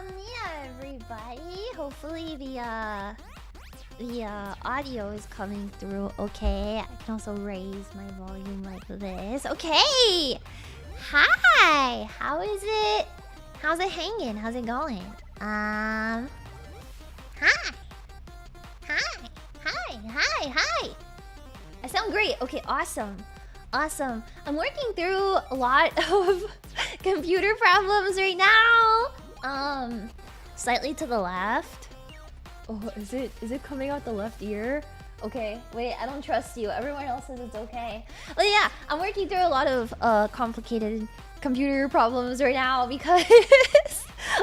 Yeah, everybody. Hopefully the audio is coming through okay. I can also raise my volume like this. Okay. Hi. How is it? How's it hanging? How's it going? Hi. Hi. I sound great. Okay, awesome. Awesome. I'm working through a lot of computer problems right now. Slightly to the left. Oh, is it coming out the left ear? Okay, wait, I don't trust you. Everyone else says it's okay. But yeah, I'm working through a lot of complicated computer problems right now because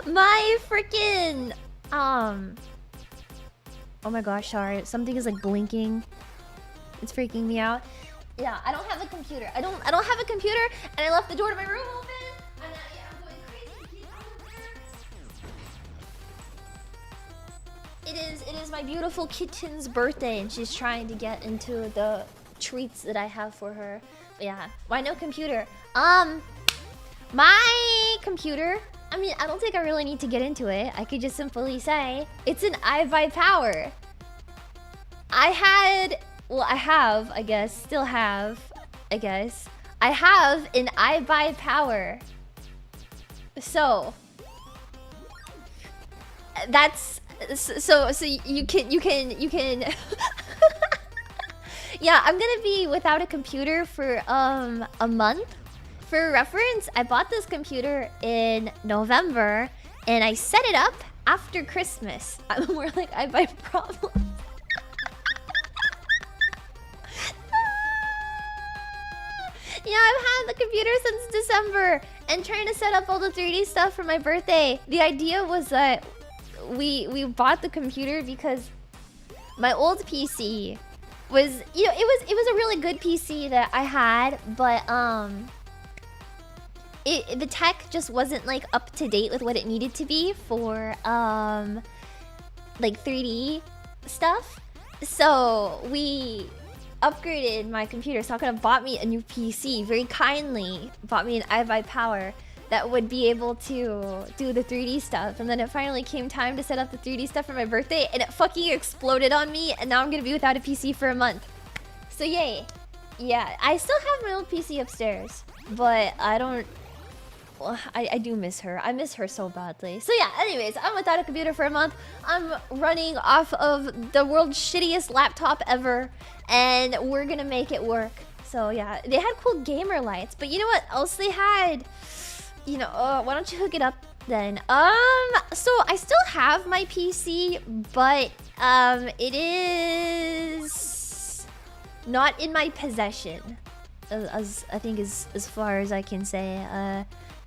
my freaking oh my gosh, sorry. Something is like blinking. It's freaking me out. Yeah, I don't have a computer. I don't have a computer, and I left the door to my room open. And yeah, I'm going crazy. It is my beautiful kitten's birthday, and she's trying to get into the treats that I have for her. But yeah, why no computer? My computer. I mean, I don't think I really need to get into it. I could just simply say it's an iBuyPower. I have, I guess, still have, I guess. I have an iBuyPower. So that's so you can yeah, I'm gonna be without a computer for a month. For reference, I bought this computer in November and I set it up after Christmas. I'm more like iBuy problems. Yeah, I've had the computer since December and trying to set up all the 3D stuff for my birthday. The idea was that we bought the computer because my old PC was, you know, it was a really good PC that I had, but the tech just wasn't like up to date with what it needed to be for like 3D stuff. So we upgraded my computer. So I could have bought me a new PC. Very kindly bought me an iBuyPower that would be able to do the 3D stuff. And then it finally came time to set up the 3D stuff for my birthday, and it fucking exploded on me, and now I'm gonna be without a PC for a month. So yay. Yeah, I still have my old PC upstairs, but I don't... Well, I do miss her. I miss her so badly. So yeah, anyways, I'm without a computer for a month. I'm running off of the world's shittiest laptop ever, and we're gonna make it work. So yeah, they had cool gamer lights, but you know what else they had? You know, why don't you hook it up then? So I still have my PC, but it is not in my possession, as I think is as far as I can say.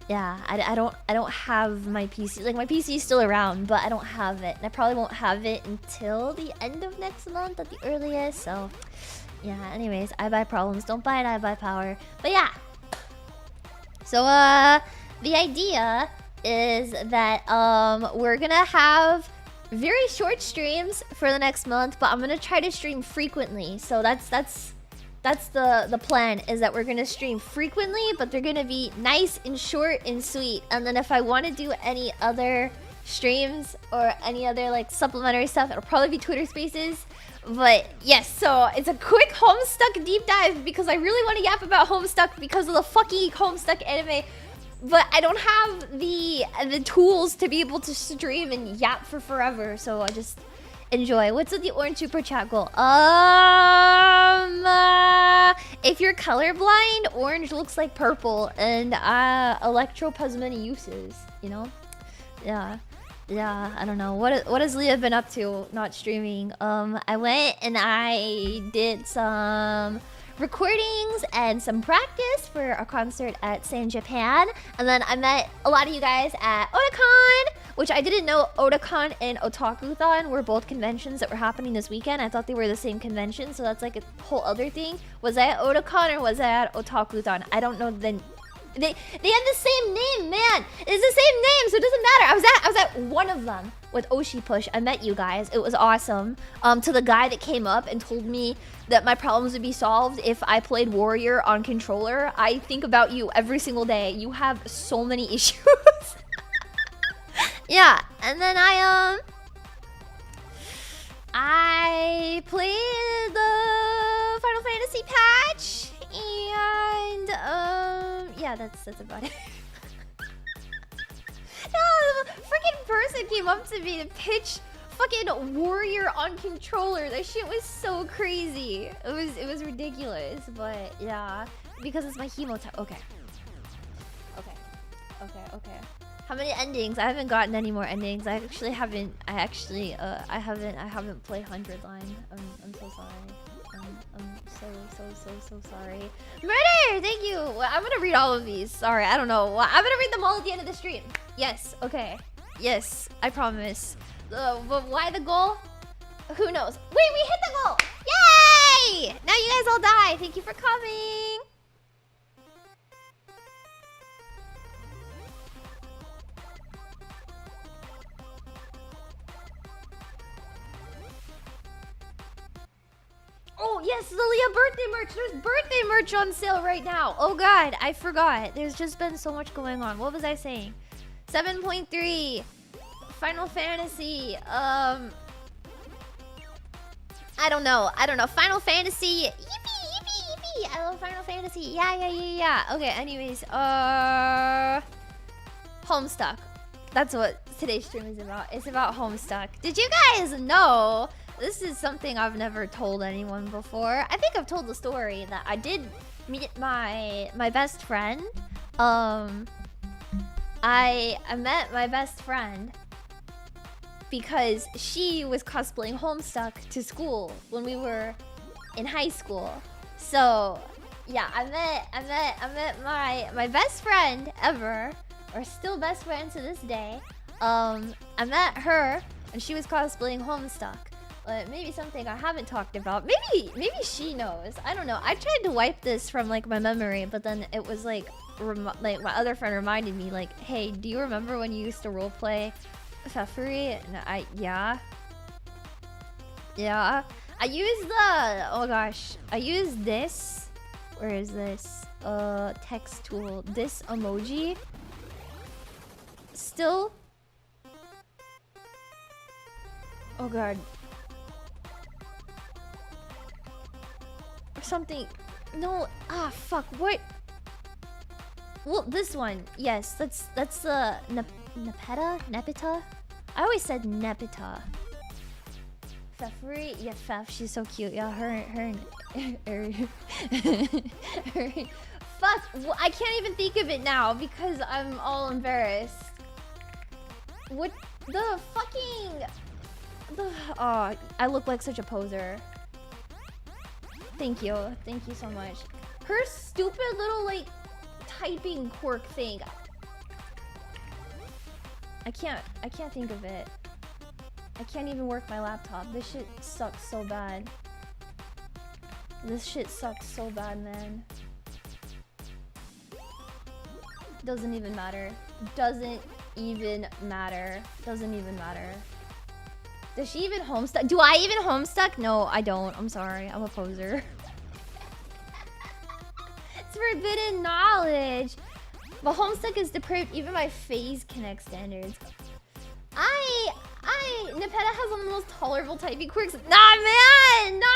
Yeah, I don't have my PC. Like, my PC is still around, but I don't have it. And I probably won't have it until the end of next month at the earliest. So, yeah, anyways, iBuy problems. Don't buy an iBuyPower. But yeah. So, the idea is that we're gonna have very short streams for the next month, but I'm gonna try to stream frequently. So that's the plan, is that we're gonna stream frequently, but they're gonna be nice and short and sweet. And then if I want to do any other streams or any other like supplementary stuff, it'll probably be Twitter Spaces. But yes, so it's a quick Homestuck deep dive because I really want to yap about Homestuck because of the fucking Homestuck anime. But I don't have the tools to be able to stream and yap for forever, so I just enjoy. What's with the orange super chat goal? If you're colorblind, orange looks like purple, and electro has many uses, you know? Yeah, I don't know. What has Leah been up to not streaming? I went and I did some recordings and some practice for a concert at San Japan, and then I met a lot of you guys at Otakon, which I didn't know Otakon and Otakuthon were both conventions that were happening this weekend. I thought they were the same convention, so that's like a whole other thing. Was I at Otakon or was I at Otakuthon? I don't know. Then they have the same name, man. It's the same name, so it doesn't matter. I was at one of them with Oshi Push. I met you guys. It was awesome. To the guy that came up and told me that my problems would be solved if I played Warrior on controller. I think about you every single day. You have so many issues. Yeah, and then I played the Final Fantasy patch, and yeah, that's about it. No, the freaking person came up to me to pitch fucking Warrior on controller. That shit was so crazy. It was ridiculous, but yeah, because it's my hemo type. Okay. How many endings? I haven't gotten any more endings. I haven't played 100 line. I'm so sorry. I'm so sorry. Murder! Thank you! Well, I'm gonna read all of these. Sorry, I don't know. I'm gonna read them all at the end of the stream. Yes, okay. Yes, I promise. But why the goal? Who knows? Wait, we hit the goal! Yay! Now you guys all die. Thank you for coming. Oh, yes, Lilia birthday merch. There's birthday merch on sale right now. Oh, God, I forgot. There's just been so much going on. What was I saying? 7.3. Final Fantasy. I don't know. Final Fantasy. Yippee. I love Final Fantasy. Yeah. Okay, anyways. Homestuck. That's what today's stream is about. It's about Homestuck. Did you guys know? This is something I've never told anyone before. I think I've told the story that I did meet my best friend. I met my best friend because she was cosplaying Homestuck to school when we were in high school. So yeah, I met my best friend ever, or still best friend to this day. I met her and she was cosplaying Homestuck. Maybe something I haven't talked about. Maybe she knows. I don't know. I tried to wipe this from like my memory, but then it was like my other friend reminded me like, hey, do you remember when you used to roleplay Fefuri? And yeah. I used I used this. Where is this? Text tool. This emoji. Still. Oh god. Something. No. Ah, fuck. What? Well, this one. Yes, that's the Nepeta. I always said Nepeta. Fefuri. Yeah, Fef. She's so cute. Yeah, her. Fuck. I can't even think of it now because I'm all embarrassed. What the fucking? Oh, I look like such a poser. Thank you so much. Her stupid little like typing quirk thing. I can't think of it. I can't even work my laptop. This shit sucks so bad. This shit sucks so bad, man. Doesn't even matter. Doesn't even matter. Does she even Homestuck? Do I even Homestuck? No, I don't. I'm sorry. I'm a poser. It's forbidden knowledge. But Homestuck is depraved. Even my face connect standards. Nepeta has one of the most tolerable typing quirks. Nah, man! Nah.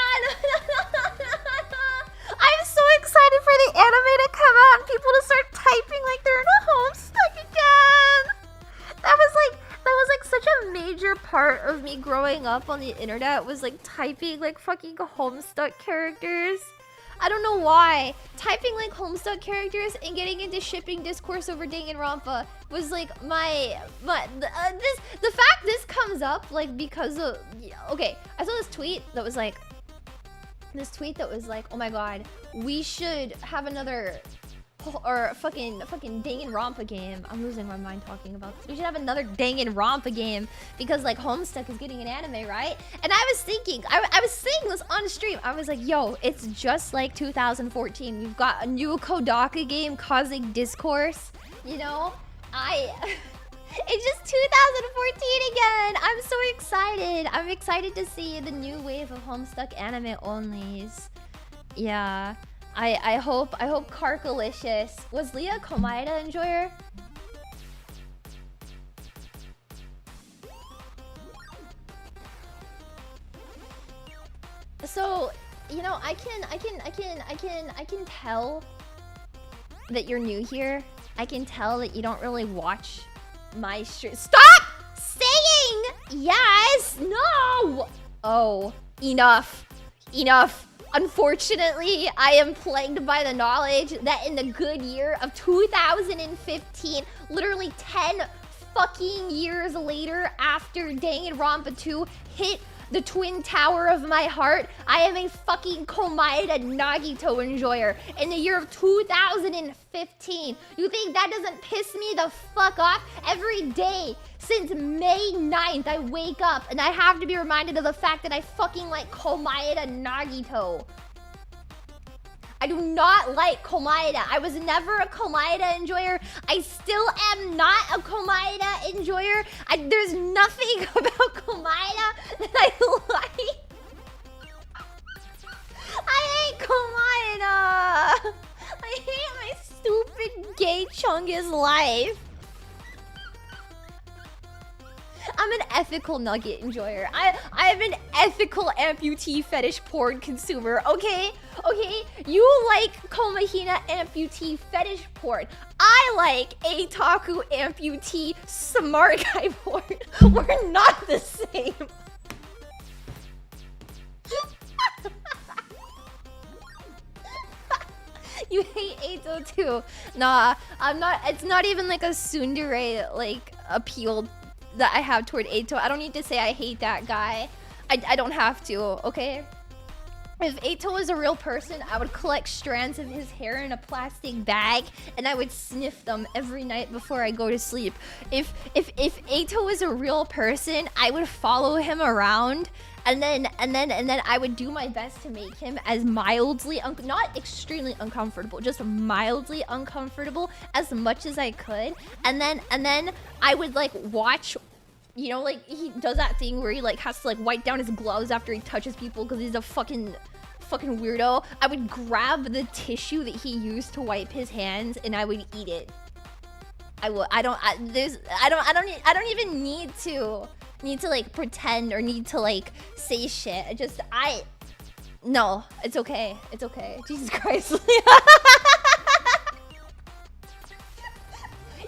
I'm so excited for the anime to come out and people to start typing like they're in a Homestuck again. That was like such a major part of me growing up on the internet, was like typing like fucking Homestuck characters. I don't know why. Typing like Homestuck characters and getting into shipping discourse over Danganronpa was like the fact this comes up like because of, okay, I saw this tweet that was like oh my god, we should have another or fucking Danganronpa game. I'm losing my mind talking about this. We should have another Danganronpa game because like Homestuck is getting an anime, right? And I was thinking, I was saying this on stream. I was like, yo, it's just like 2014. We've got a new Kodaka game causing discourse, you know? It's just 2014 again. I'm so excited. I'm excited to see the new wave of Homestuck anime onlys. Yeah. I hope Carkalicious. Was Leah a Komaeda enjoyer? So, you know, I can tell that you're new here. I can tell that you don't really watch my stream. Stop saying yes! No! Oh, enough. Enough. Unfortunately, I am plagued by the knowledge that in the good year of 2015, literally 10 fucking years later after Danganronpa 2 hit the twin tower of my heart, I am a fucking Komaeda Nagito enjoyer in the year of 2015. You think that doesn't piss me the fuck off? Every day since May 9th, I wake up and I have to be reminded of the fact that I fucking like Komaeda Nagito. I do not like Komaeda. I was never a Komaeda enjoyer. I still am not a Komaeda enjoyer. There's nothing about Komaeda that I like. I hate Komaeda. I hate my stupid gay Chungus life. I'm an ethical nugget enjoyer. I'm an ethical amputee fetish porn consumer, okay? Okay? You like Komahina amputee fetish porn. I like Eitaku amputee smart guy porn. We're not the same. You hate Eito too. Nah, I'm not. It's not even like a tsundere like appeal that I have toward Eito. I don't need to say I hate that guy. I don't have to, okay? If Eito was a real person, I would collect strands of his hair in a plastic bag and I would sniff them every night before I go to sleep. If Eito was a real person, I would follow him around and then I would do my best to make him as mildly, not extremely uncomfortable, just mildly uncomfortable as much as I could. And then I would like watch, you know, like he does that thing where he like has to like wipe down his gloves after he touches people because he's a fucking weirdo. I would grab the tissue that he used to wipe his hands and I would eat it. I don't even need to like pretend or need to like say shit. No, it's okay. It's okay. Jesus Christ.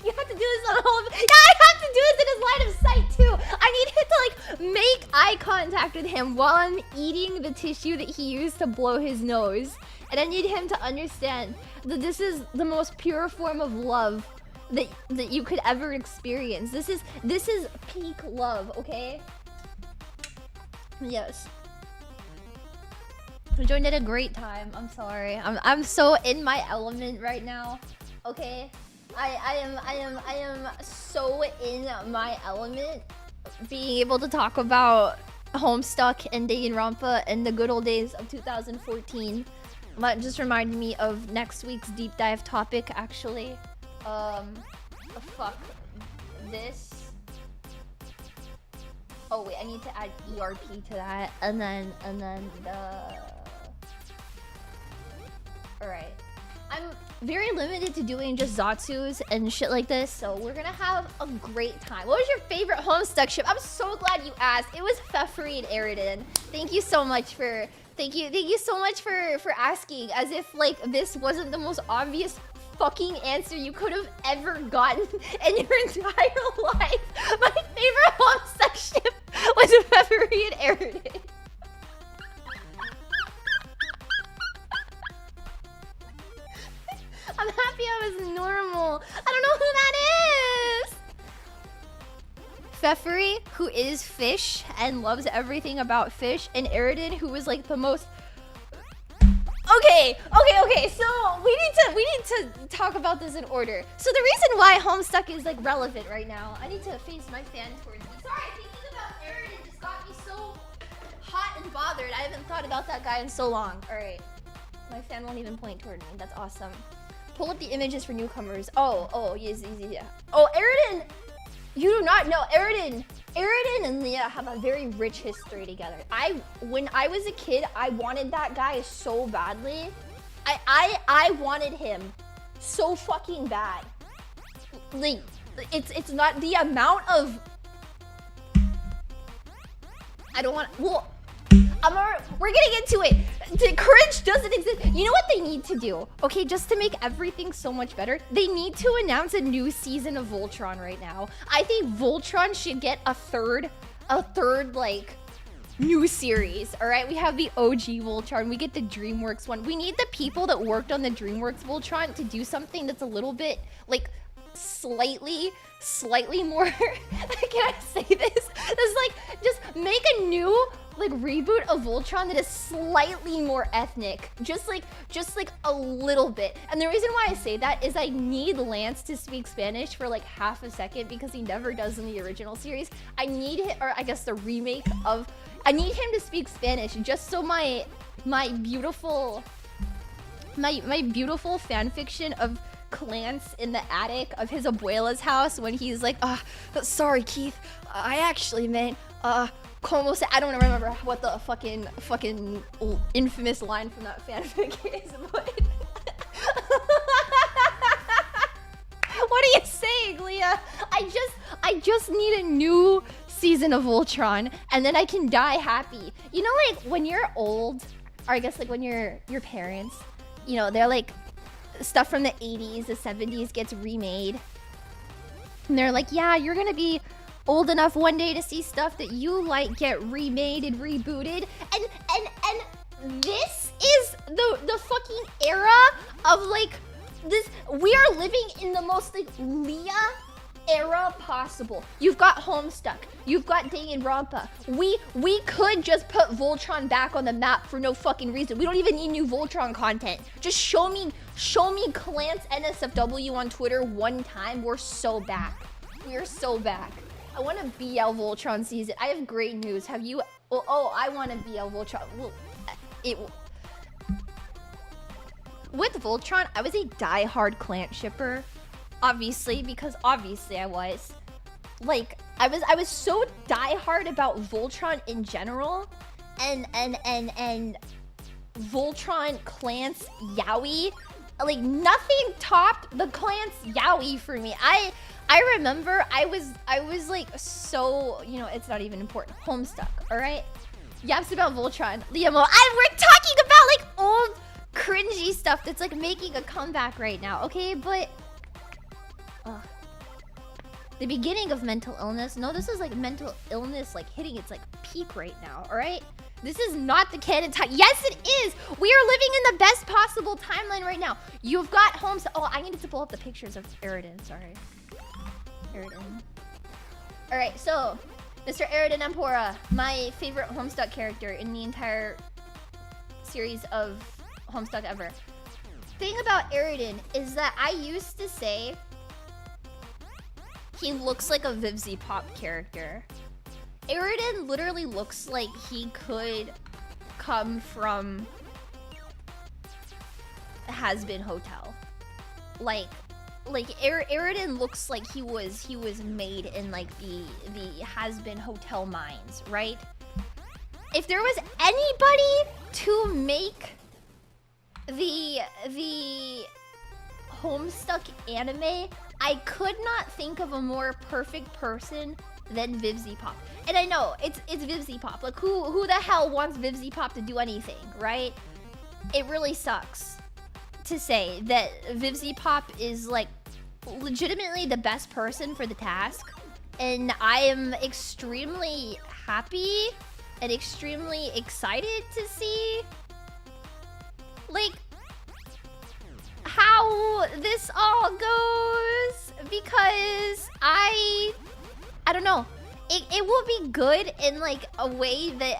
You have to do this on the whole. Yeah, I have to do this in his line of sight too. I need him to like make eye contact with him while I'm eating the tissue that he used to blow his nose. And I need him to understand that this is the most pure form of love that you could ever experience. This is peak love, okay? Yes. I joined at a great time. I'm sorry. I'm so in my element right now. Okay? I am so in my element, being able to talk about Homestuck and Danganronpa and the good old days of 2014. That just reminded me of next week's deep dive topic, actually. Fuck this. Oh wait, I need to add ERP to that, and then the. All right. I'm very limited to doing just Zatsus and shit like this, so we're gonna have a great time. What was your favorite Homestuck ship? I'm so glad you asked. It was Pfeffery and Eridan. Thank you so much for thank you so much for asking, as if like this wasn't the most obvious fucking answer you could have ever gotten in your entire life. My favorite Homestuck ship was Pfeffery and Eridan. I'm happy I was normal. I don't know who that is. Pfeffery, who is fish and loves everything about fish, and Eridan, who was like the most. Okay. So we need to talk about this in order. So the reason why Homestuck is like relevant right now. I need to face my fan towards me. Sorry, thinking about Eridan just got me so hot and bothered. I haven't thought about that guy in so long. All right, my fan won't even point toward me. That's awesome. Pull up the images for newcomers. Oh, yes, yeah. Oh, Eridan, you do not know. Eridan and Leah have a very rich history together. When I was a kid, I wanted that guy so badly. I wanted him so fucking bad. Like, it's not the amount of. I don't want. Well, We're getting into it. Cringe doesn't exist. You know what they need to do? Okay, just to make everything so much better, they need to announce a new season of Voltron right now. I think Voltron should get a third like new series. All right, we have the OG Voltron. We get the DreamWorks one. We need the people that worked on the DreamWorks Voltron to do something that's a little bit like slightly more. Can I say this? It's like just make a new like reboot of Voltron that is slightly more ethnic, just like a little bit. And the reason why I say that is I need Lance to speak Spanish for like half a second because he never does in the original series. I need him, or I guess the remake of, I need him to speak Spanish just so my beautiful fan fiction of Clance in the attic of his abuela's house when he's like, sorry Keith, I actually meant como se, I don't remember what the fucking infamous line from that fanfic is, but what are you saying, Leah? I just need a new season of Voltron and then I can die happy. You know, like when you're old, or I guess like when your parents, you know, they're like, stuff from the 80s, the 70s gets remade. And they're like, yeah, you're gonna be old enough one day to see stuff that you like get remade and rebooted. And this is the fucking era of like this. We are living in the most like Leah era possible. You've got Homestuck, you've got Danganronpa. We could just put Voltron back on the map for no fucking reason. We don't even need new Voltron content. Just show me Clance NSFW on Twitter one time. We're so back. We're so back. I want a BL Voltron season. I have great news. Have you? Oh, I want a BL Voltron. Well, with Voltron, I was a die-hard Clance shipper. Obviously, because obviously I was. Like, I was so diehard about Voltron in general, and Voltron Clance Yaoi. Like nothing topped the Clance Yaoi for me. I remember I was like so, you know, it's not even important. Homestuck, all right? Yaps about Voltron. We're talking about like old cringy stuff that's like making a comeback right now, okay? But the beginning of mental illness. No, this is like mental illness like hitting its like peak right now, all right? This is not the canon time. Yes, it is. We are living in the best possible timeline right now. You've got Homestuck. Oh, I needed to pull up the pictures of Eridan. Sorry. Eridan. All right, so Mr. Eridan Empora, my favorite Homestuck character in the entire series of Homestuck ever. Thing about Eridan is that I used to say he looks like a Vivzy Pop character. Eridan literally looks like he could come from Has Been Hotel. Like Eridan looks like he was made in like the Has Been Hotel mines, right? If there was anybody to make the Homestuck anime, I could not think of a more perfect person than Vivzy Pop. And I know it's Vivzy Pop. Like who the hell wants Vivzy Pop to do anything, right? It really sucks to say that Vivzy Pop is like legitimately the best person for the task. And I am extremely happy and extremely excited to see like how this all goes, because I don't know. It will be good in like a way that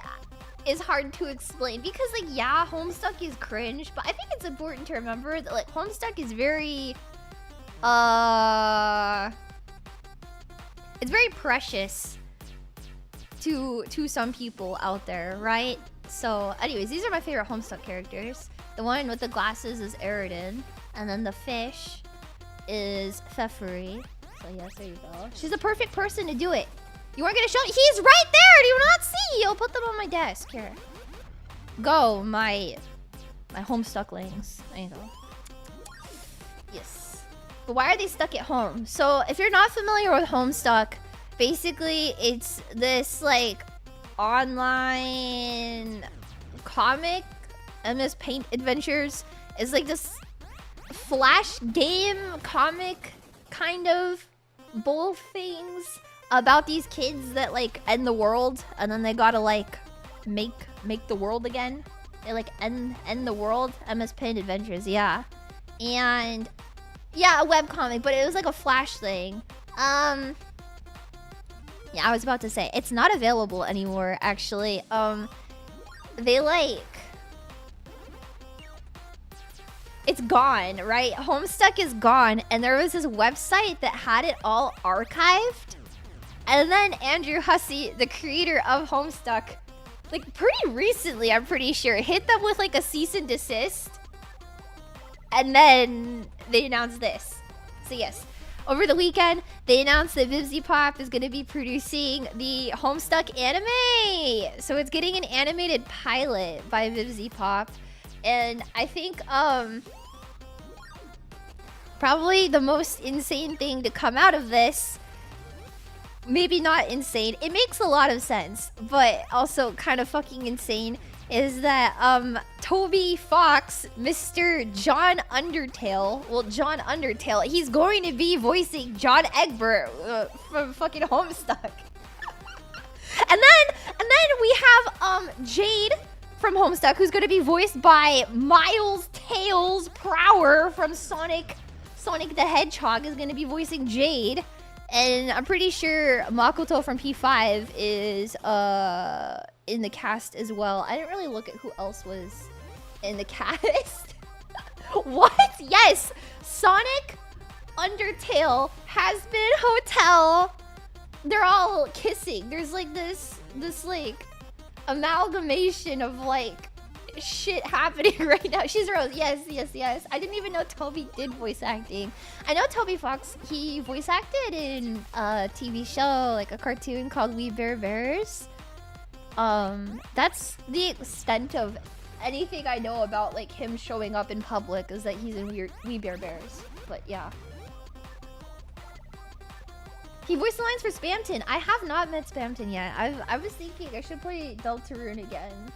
is hard to explain, because like yeah, Homestuck is cringe, but I think it's important to remember that like Homestuck is very it's very precious to some people out there, right? So anyways, these are my favorite Homestuck characters. The one with the glasses is Eridan, and then the fish is Pfeffery. So yes, there you go. She's the perfect person to do it. You weren't gonna show me? He's right there! Do you not see? I'll put them on my desk. Here. Go, my Homestucklings. There you go. Yes. But why are they stuck at home? So if you're not familiar with Homestuck, basically it's this like online comic, MS Paint Adventures. It's like this flash game comic kind of bull things about these kids that like end the world, and then they gotta like make the world again. They like end the world. MS Paint Adventures, yeah. And yeah, a webcomic, but it was like a flash thing. Yeah, I was about to say it's not available anymore actually. They like, it's gone, right? Homestuck is gone, and there was this website that had it all archived. And then Andrew Hussey, the creator of Homestuck, like pretty recently, I'm pretty sure, hit them with like a cease and desist. And then they announced this. So yes, over the weekend, they announced that Vivzy Pop is going to be producing the Homestuck anime. So it's getting an animated pilot by Vivzy Pop. And I think probably the most insane thing to come out of this, maybe not insane, it makes a lot of sense, but also kind of fucking insane, is that Toby Fox, Mr. John Undertale, well, John Undertale, he's going to be voicing John Egbert from fucking Homestuck. and then we have Jade from Homestuck, who's going to be voiced by Miles Tails Prower from Sonic the Hedgehog is going to be voicing Jade. And I'm pretty sure Makoto from P5 is in the cast as well. I didn't really look at who else was in the cast. What? Yes! Sonic, Undertale, Has-Been Hotel. They're all kissing. There's like this like amalgamation of like shit happening right now. She's Rose. Yes. I didn't even know Toby did voice acting. I know Toby Fox, he voice acted in a TV show, like a cartoon called We Bare Bears. That's the extent of anything I know about like him showing up in public, is that he's in We Bare Bears. But yeah. He voiced the lines for Spamton. I have not met Spamton yet. I was thinking I should play Deltarune again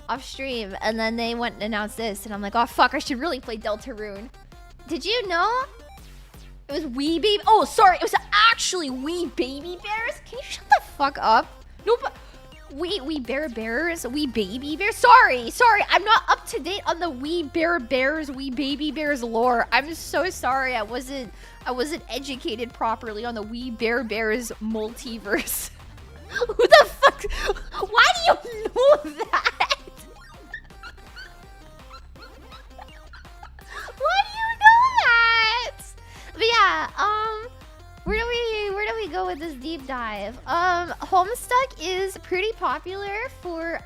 off stream, and then they went and announced this, and I'm like, oh fuck, I should really play Deltarune. Did you know it was Wee Baby? Oh, sorry, it was actually Wee Baby Bears. Can you shut the fuck up? No, but We Bear Bears, Wee Baby Bears. Sorry, I'm not up to date on the Wee Bear Bears, Wee Baby Bears lore. I'm so sorry. I wasn't educated properly on the Wee Bear Bears multiverse. Who the fuck? Why do you know that? Why do you know that? But yeah, where do we go with this deep dive? Homestuck is pretty popular for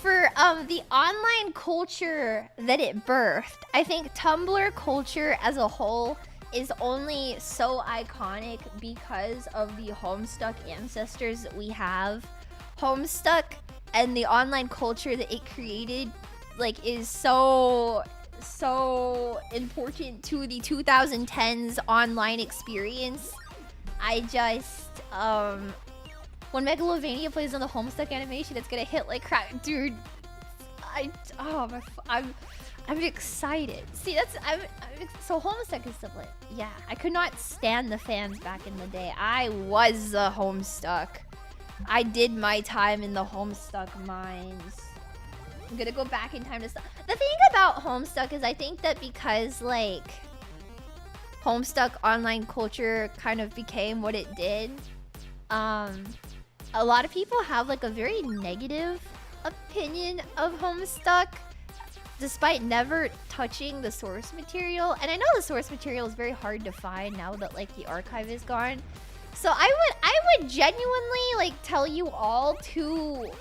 the online culture that it birthed. I think Tumblr culture as a whole is only so iconic because of the Homestuck ancestors that we have. Homestuck and the online culture that it created, like, is so important to the 2010s online experience. I just when Megalovania plays on the Homestuck animation, it's gonna hit like crap, dude. I'm excited. See, so Homestuck is stuff like, yeah, I could not stand the fans back in the day. I was a Homestuck. I did my time in the Homestuck mines. I'm gonna go back in time to stuff. The thing about Homestuck is I think that because like Homestuck online culture kind of became what it did, a lot of people have like a very negative opinion of Homestuck, despite never touching the source material. And I know the source material is very hard to find now that like the archive is gone. So I would genuinely like tell you all to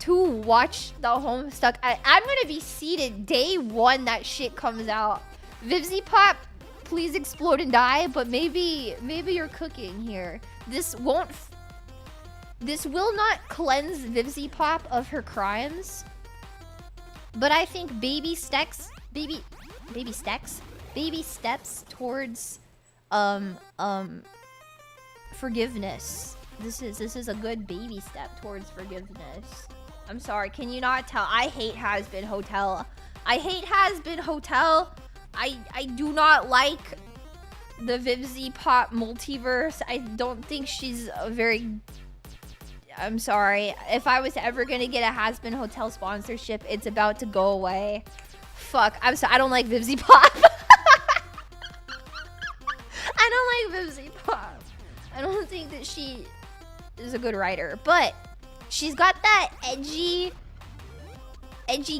watch the Homestuck. I'm gonna be seated day one that shit comes out. Vivzy Pop, please explode and die, but maybe you're cooking here. This will not cleanse Vivzy Pop of her crimes, but I think baby steps towards forgiveness This is a good baby step towards forgiveness. I'm sorry, can you not tell? I hate Has-Been Hotel. I hate Has-Been Hotel. I do not like the Vivzy Pop multiverse. I don't think she's a very... I'm sorry. If I was ever gonna get a Has-Been Hotel sponsorship, it's about to go away. Fuck. I'm sorry. I don't like Vivzy Pop. I don't like Vivzy Pop. I don't think that she is a good writer, but she's got that edgy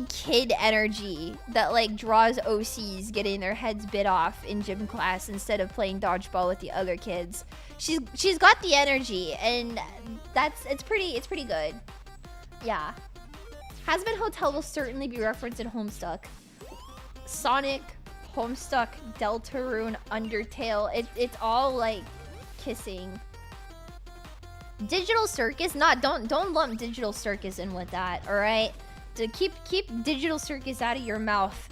kid energy that like draws OCs getting their heads bit off in gym class instead of playing dodgeball with the other kids. She's got the energy, and it's pretty good. Yeah. Has-Been Hotel will certainly be referenced in Homestuck. Sonic, Homestuck, Deltarune, Undertale, it's all like kissing. Digital Circus, don't lump Digital Circus in with that, alright? To keep Digital Circus out of your mouth.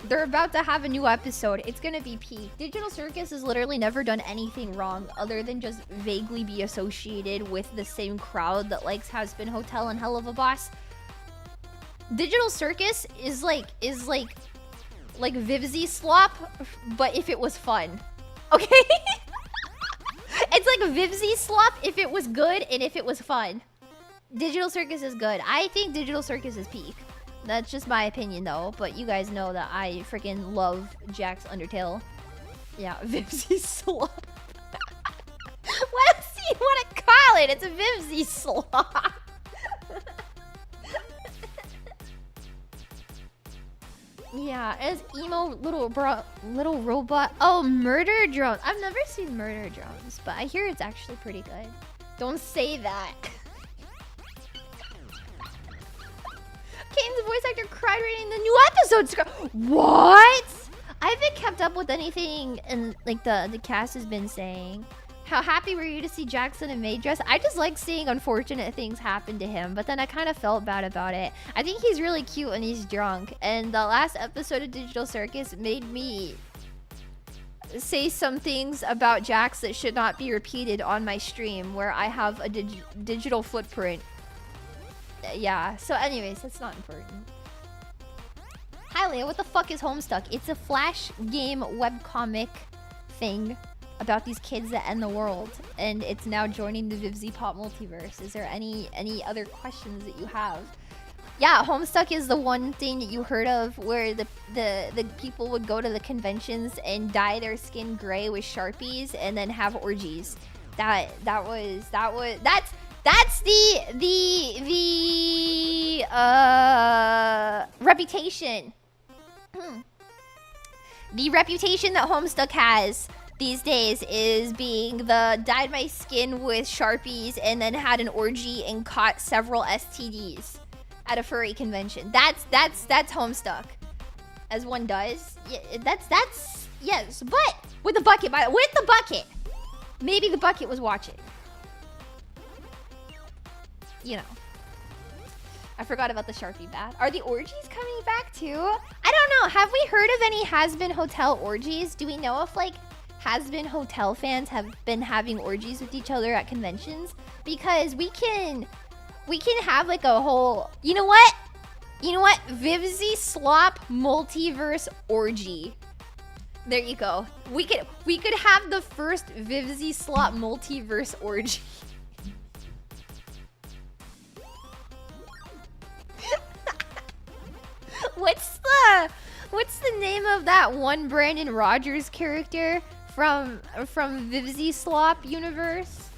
They're about to have a new episode. It's gonna be peak. Digital Circus has literally never done anything wrong other than just vaguely be associated with the same crowd that likes Has-Been Hotel and Hell of a Boss. Digital Circus is like Vivzy Slop, but if it was fun. Okay? It's like Vivzy Slop if it was good and if it was fun. Digital Circus is good. I think Digital Circus is peak. That's just my opinion though, but you guys know that I freaking love Jack's Undertale. Yeah, Vivzy Slop. What else do you want to call it? It's a Vivzy Slop. Yeah, as emo little robot. Oh, Murder Drones. I've never seen Murder Drones, but I hear it's actually pretty good. Don't say that. Kane's voice actor cried reading the new episode. What? I haven't kept up with anything and like the cast has been saying. How happy were you to see Jackson in maid dress? I just like seeing unfortunate things happen to him, but then I kind of felt bad about it. I think he's really cute when he's drunk, and the last episode of Digital Circus made me say some things about Jax that should not be repeated on my stream, where I have a digital footprint. Yeah, so anyways, that's not important. Hi Leah, what the fuck is Homestuck? It's a Flash game webcomic thing about these kids that end the world, and it's now joining the Vivzy Pop multiverse. Is there any other questions that you have? Yeah, Homestuck is the one thing that you heard of where the people would go to the conventions and dye their skin gray with Sharpies and then have orgies. That's the reputation. The reputation that Homestuck has these days is being the dyed my skin with Sharpies and then had an orgy and caught several STDs at a furry convention. That's Homestuck, as one does. Yeah, that's yes, but with the bucket. With the bucket, maybe the bucket was watching. You know, I forgot about the Sharpie bath. Are the orgies coming back too? I don't know. Have we heard of any Has-Been Hotel orgies? Do we know if like Has-Been Hotel fans have been having orgies with each other at conventions? Because we can have like a whole, you know what? Vivzy Slop multiverse orgy. There you go. We could have the first Vivzy Slop multiverse orgy. What's the name of that one Brandon Rogers character from Vivzy Slop universe?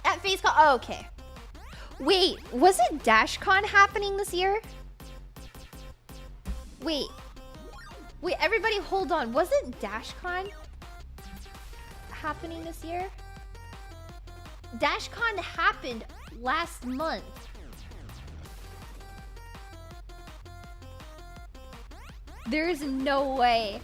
At FaceCon. Oh, okay. Wait, was it DashCon happening this year? Wait, everybody hold on. Wasn't DashCon happening this year? DashCon happened last month. There's no way.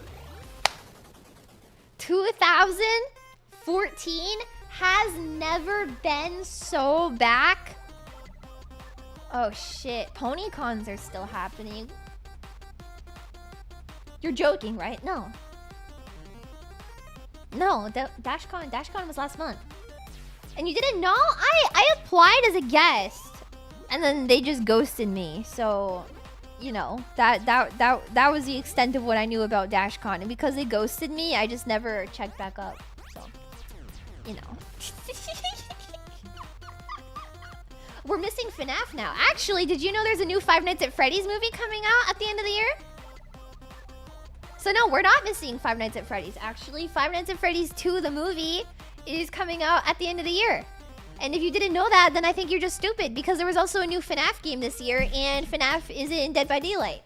2014 has never been so back. Oh shit, PonyCons are still happening. You're joking, right? No. No, DashCon was last month. And you didn't know? I applied as a guest, and then they just ghosted me. So, you know, that was the extent of what I knew about DashCon. And because they ghosted me, I just never checked back up. So, you know. We're missing FNAF now. Actually, did you know there's a new Five Nights at Freddy's movie coming out at the end of the year? So no, we're not missing Five Nights at Freddy's. Actually, Five Nights at Freddy's 2, the movie, is coming out at the end of the year. And if you didn't know that, then I think you're just stupid, because there was also a new FNAF game this year, and FNAF is in Dead by Daylight.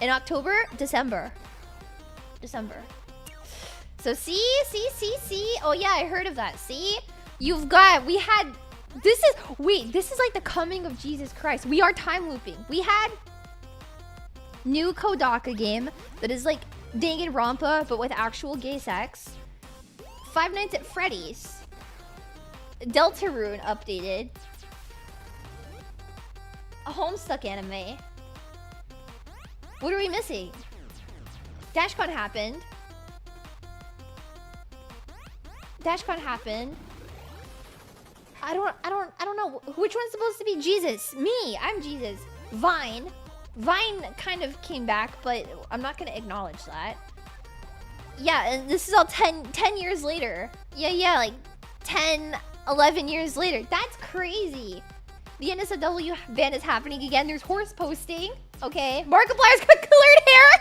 In October? December. So see? Oh yeah, I heard of that. See? This is like the coming of Jesus Christ. We are time looping. We had new Kodaka game that is like Danganronpa, but with actual gay sex. Five Nights at Freddy's. Deltarune updated. A Homestuck anime. What are we missing? DashCon happened. I don't know. Which one's supposed to be Jesus? Me. I'm Jesus. Vine kind of came back, but I'm not gonna acknowledge that. Yeah, and this is all 10 years later. Yeah, like 10, 11 years later. That's crazy. The NSFW ban is happening again. There's horse posting. Okay. Markiplier's got colored hair.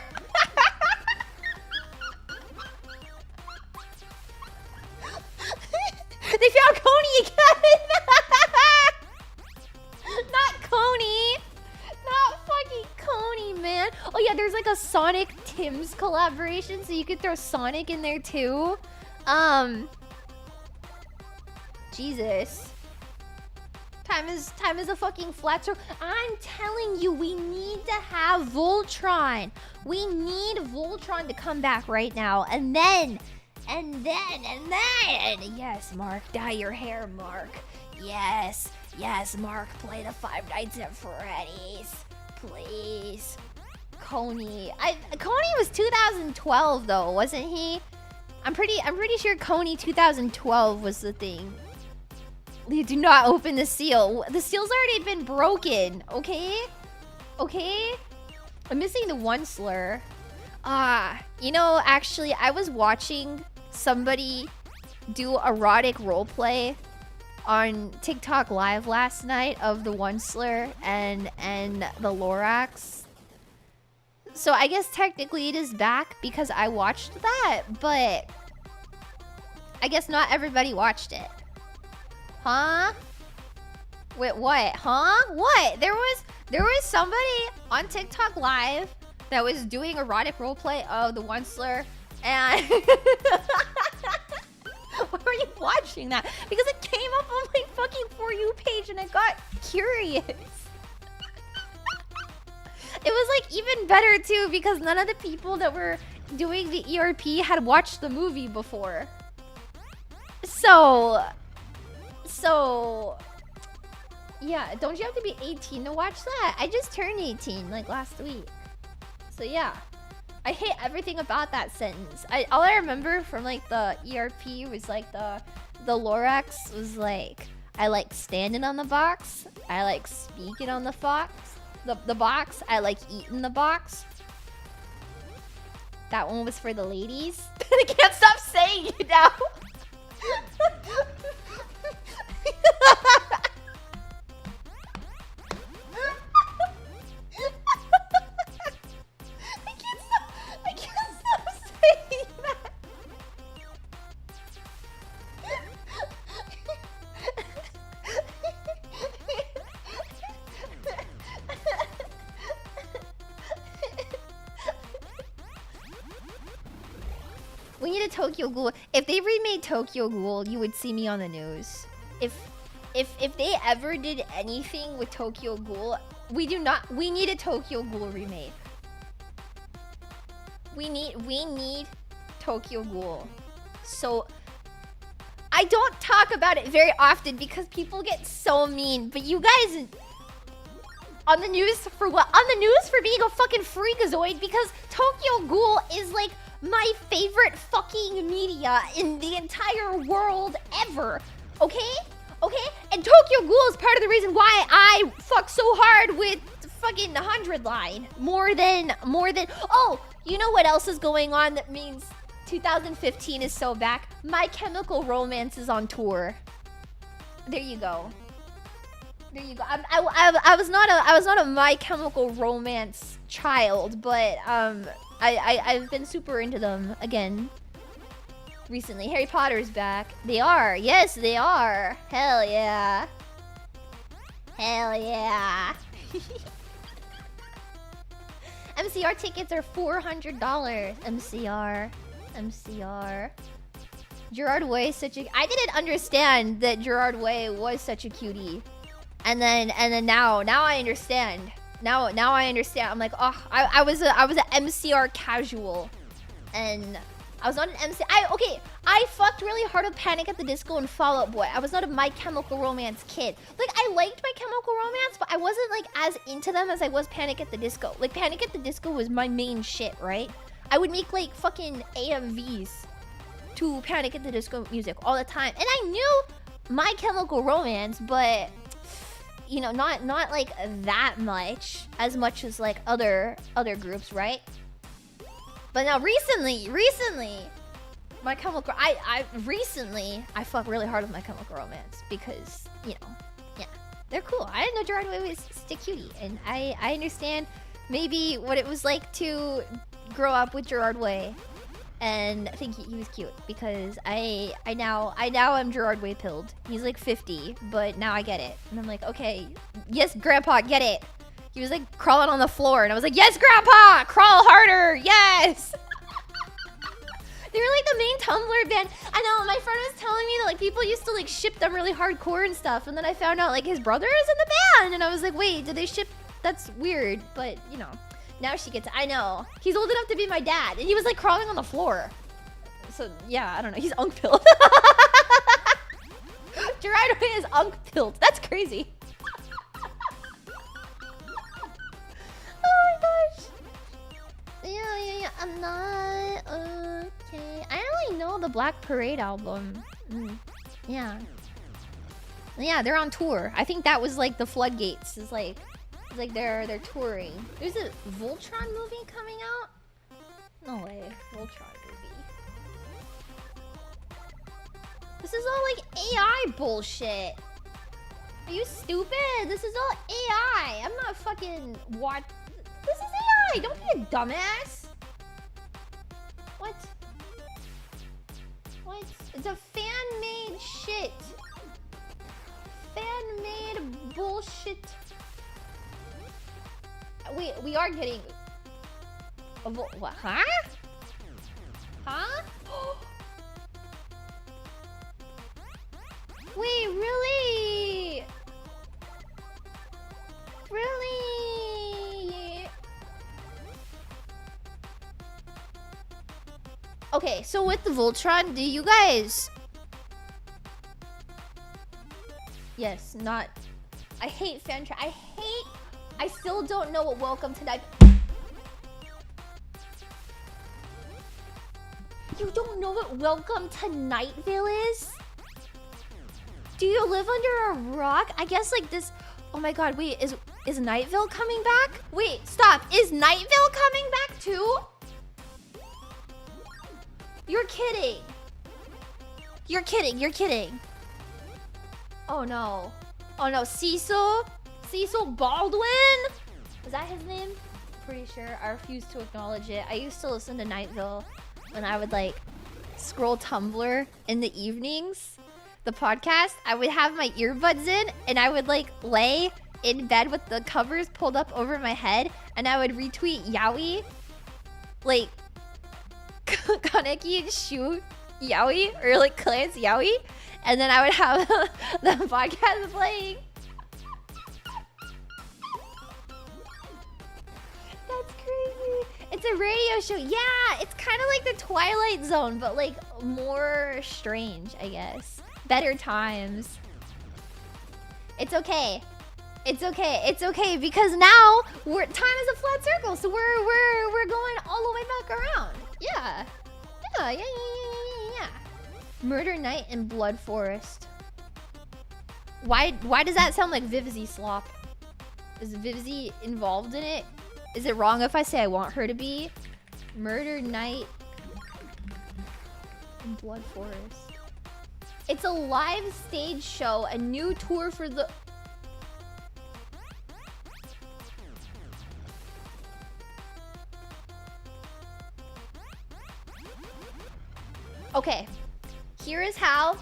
They found Coney again. Not Coney. Not fucking Coney, man. Oh yeah, there's like a Sonic Tim's collaboration, so you could throw Sonic in there too. Jesus. Time is a fucking flat circle. I'm telling you, we need to have Voltron. We need Voltron to come back right now. And then. Yes, Mark, dye your hair, Mark. Yes, Mark, play the Five Nights at Freddy's. Please. Coney was 2012 though, wasn't he? I'm pretty sure Coney 2012 was the thing. Do not open the seal. The seal's already been broken, okay? Okay? I'm missing the one slur. You know, actually, I was watching somebody do erotic roleplay on TikTok Live last night of the one slur and the Lorax. So I guess technically it is back because I watched that, but I guess not everybody watched it. Huh? Wait, what? Huh? What? There was somebody on TikTok Live that was doing erotic roleplay of the one slur, and why were you watching that? Because it came up on my fucking For You page and I got curious. It was like even better too because none of the people that were doing the ERP had watched the movie before. So yeah, don't you have to be 18 to watch that? I just turned 18 like last week. So yeah, I hate everything about that sentence. All I remember from like the ERP was like the Lorax was like, I like standing on the box, I like speaking on the box, the box, I like eating the box. That one was for the ladies. I can't stop saying it now. I can't stop saying that. We need a Tokyo Ghoul. If they remade Tokyo Ghoul, you would see me on the news. If they ever did anything with Tokyo Ghoul, we need a Tokyo Ghoul remake. We need Tokyo Ghoul. So I don't talk about it very often because people get so mean, but you guys on the news for what? On the news for being a fucking freakazoid because Tokyo Ghoul is like my favorite fucking media in the entire world ever. Okay? Okay? And Tokyo Ghoul is part of the reason why I fuck so hard with the fucking 100 line. More than... Oh! You know what else is going on that means 2015 is so back? My Chemical Romance is on tour. There you go. There you go. I was not a My Chemical Romance child, but I've been super into them again recently. Harry Potter's back. They are. Yes, they are. Hell yeah. Hell yeah. MCR tickets are $400. MCR. Gerard Way is such a... I didn't understand that Gerard Way was such a cutie. And then now I understand. Now I understand. I'm like, oh, I was an MCR casual, and I was not an MC. I fucked really hard with Panic at the Disco and Fall Out Boy. I was not a My Chemical Romance kid. Like, I liked My Chemical Romance, but I wasn't like as into them as I was Panic at the Disco. Like, Panic at the Disco was my main shit, right? I would make like fucking AMVs to Panic at the Disco music all the time, and I knew My Chemical Romance, but you know, not like that much as like other groups, right? But now recently, My Chemical, I fuck really hard with My Chemical Romance because, you know, yeah, they're cool. I didn't know Gerard Way was just a cutie, and I understand maybe what it was like to grow up with Gerard Way and think he was cute, because I now am Gerard Way pilled. He's like 50, but now I get it. And I'm like, okay, yes, Grandpa, get it. He was like crawling on the floor, and I was like, yes, Grandpa, crawl harder, yes. They were like the main Tumblr band. I know, my friend was telling me that like people used to like ship them really hardcore and stuff, and then I found out like his brother is in the band, and I was like, wait, did they ship? That's weird, but you know. Now she gets... I know. He's old enough to be my dad. And he was like crawling on the floor. So, yeah, I don't know. He's unk-pilled. Gerard Way is unk-pilled. That's crazy. Oh my gosh. Yeah. I'm not... Okay. I only know the Black Parade album. Yeah. Yeah, they're on tour. I think that was like the floodgates. It's like they're touring. There's a Voltron movie coming out? No way. Voltron movie. This is all like AI bullshit. Are you stupid? This is all AI. I'm not fucking what? This is AI. Don't be a dumbass. What? It's a fan-made shit. Fan-made bullshit. Wait, we are getting... What? Huh? Huh? Wait, really? Really? Okay, so with the Voltron, do you guys... Yes, not... I hate fan tra- I still don't know what Welcome to Night... You don't know what Welcome to Nightville is? Do you live under a rock? I guess like this... Oh my god, wait, is Nightville coming back? Wait, stop. Is Nightville coming back too? You're kidding. You're kidding. Oh no. Oh no, Cecil Baldwin? Was that his name? Pretty sure. I refuse to acknowledge it. I used to listen to Nightville when I would like scroll Tumblr in the evenings. The podcast, I would have my earbuds in and I would like lay in bed with the covers pulled up over my head and I would retweet yaoi, like Kaneki Shu yaoi or like Clans yaoi, and then I would have the podcast playing. That's crazy. It's a radio show. Yeah, it's kind of like the Twilight Zone, but like more strange, I guess. Better times. It's okay. It's okay because now time is a flat circle, so we're going all the way back around. Yeah. Murder Night and Blood Forest. Why does that sound like Vivzy slop? Is Vivzy involved in it? Is it wrong if I say I want her to be? Murder Night in Blood Forest. It's a live stage show, a new tour for the... Okay, here is how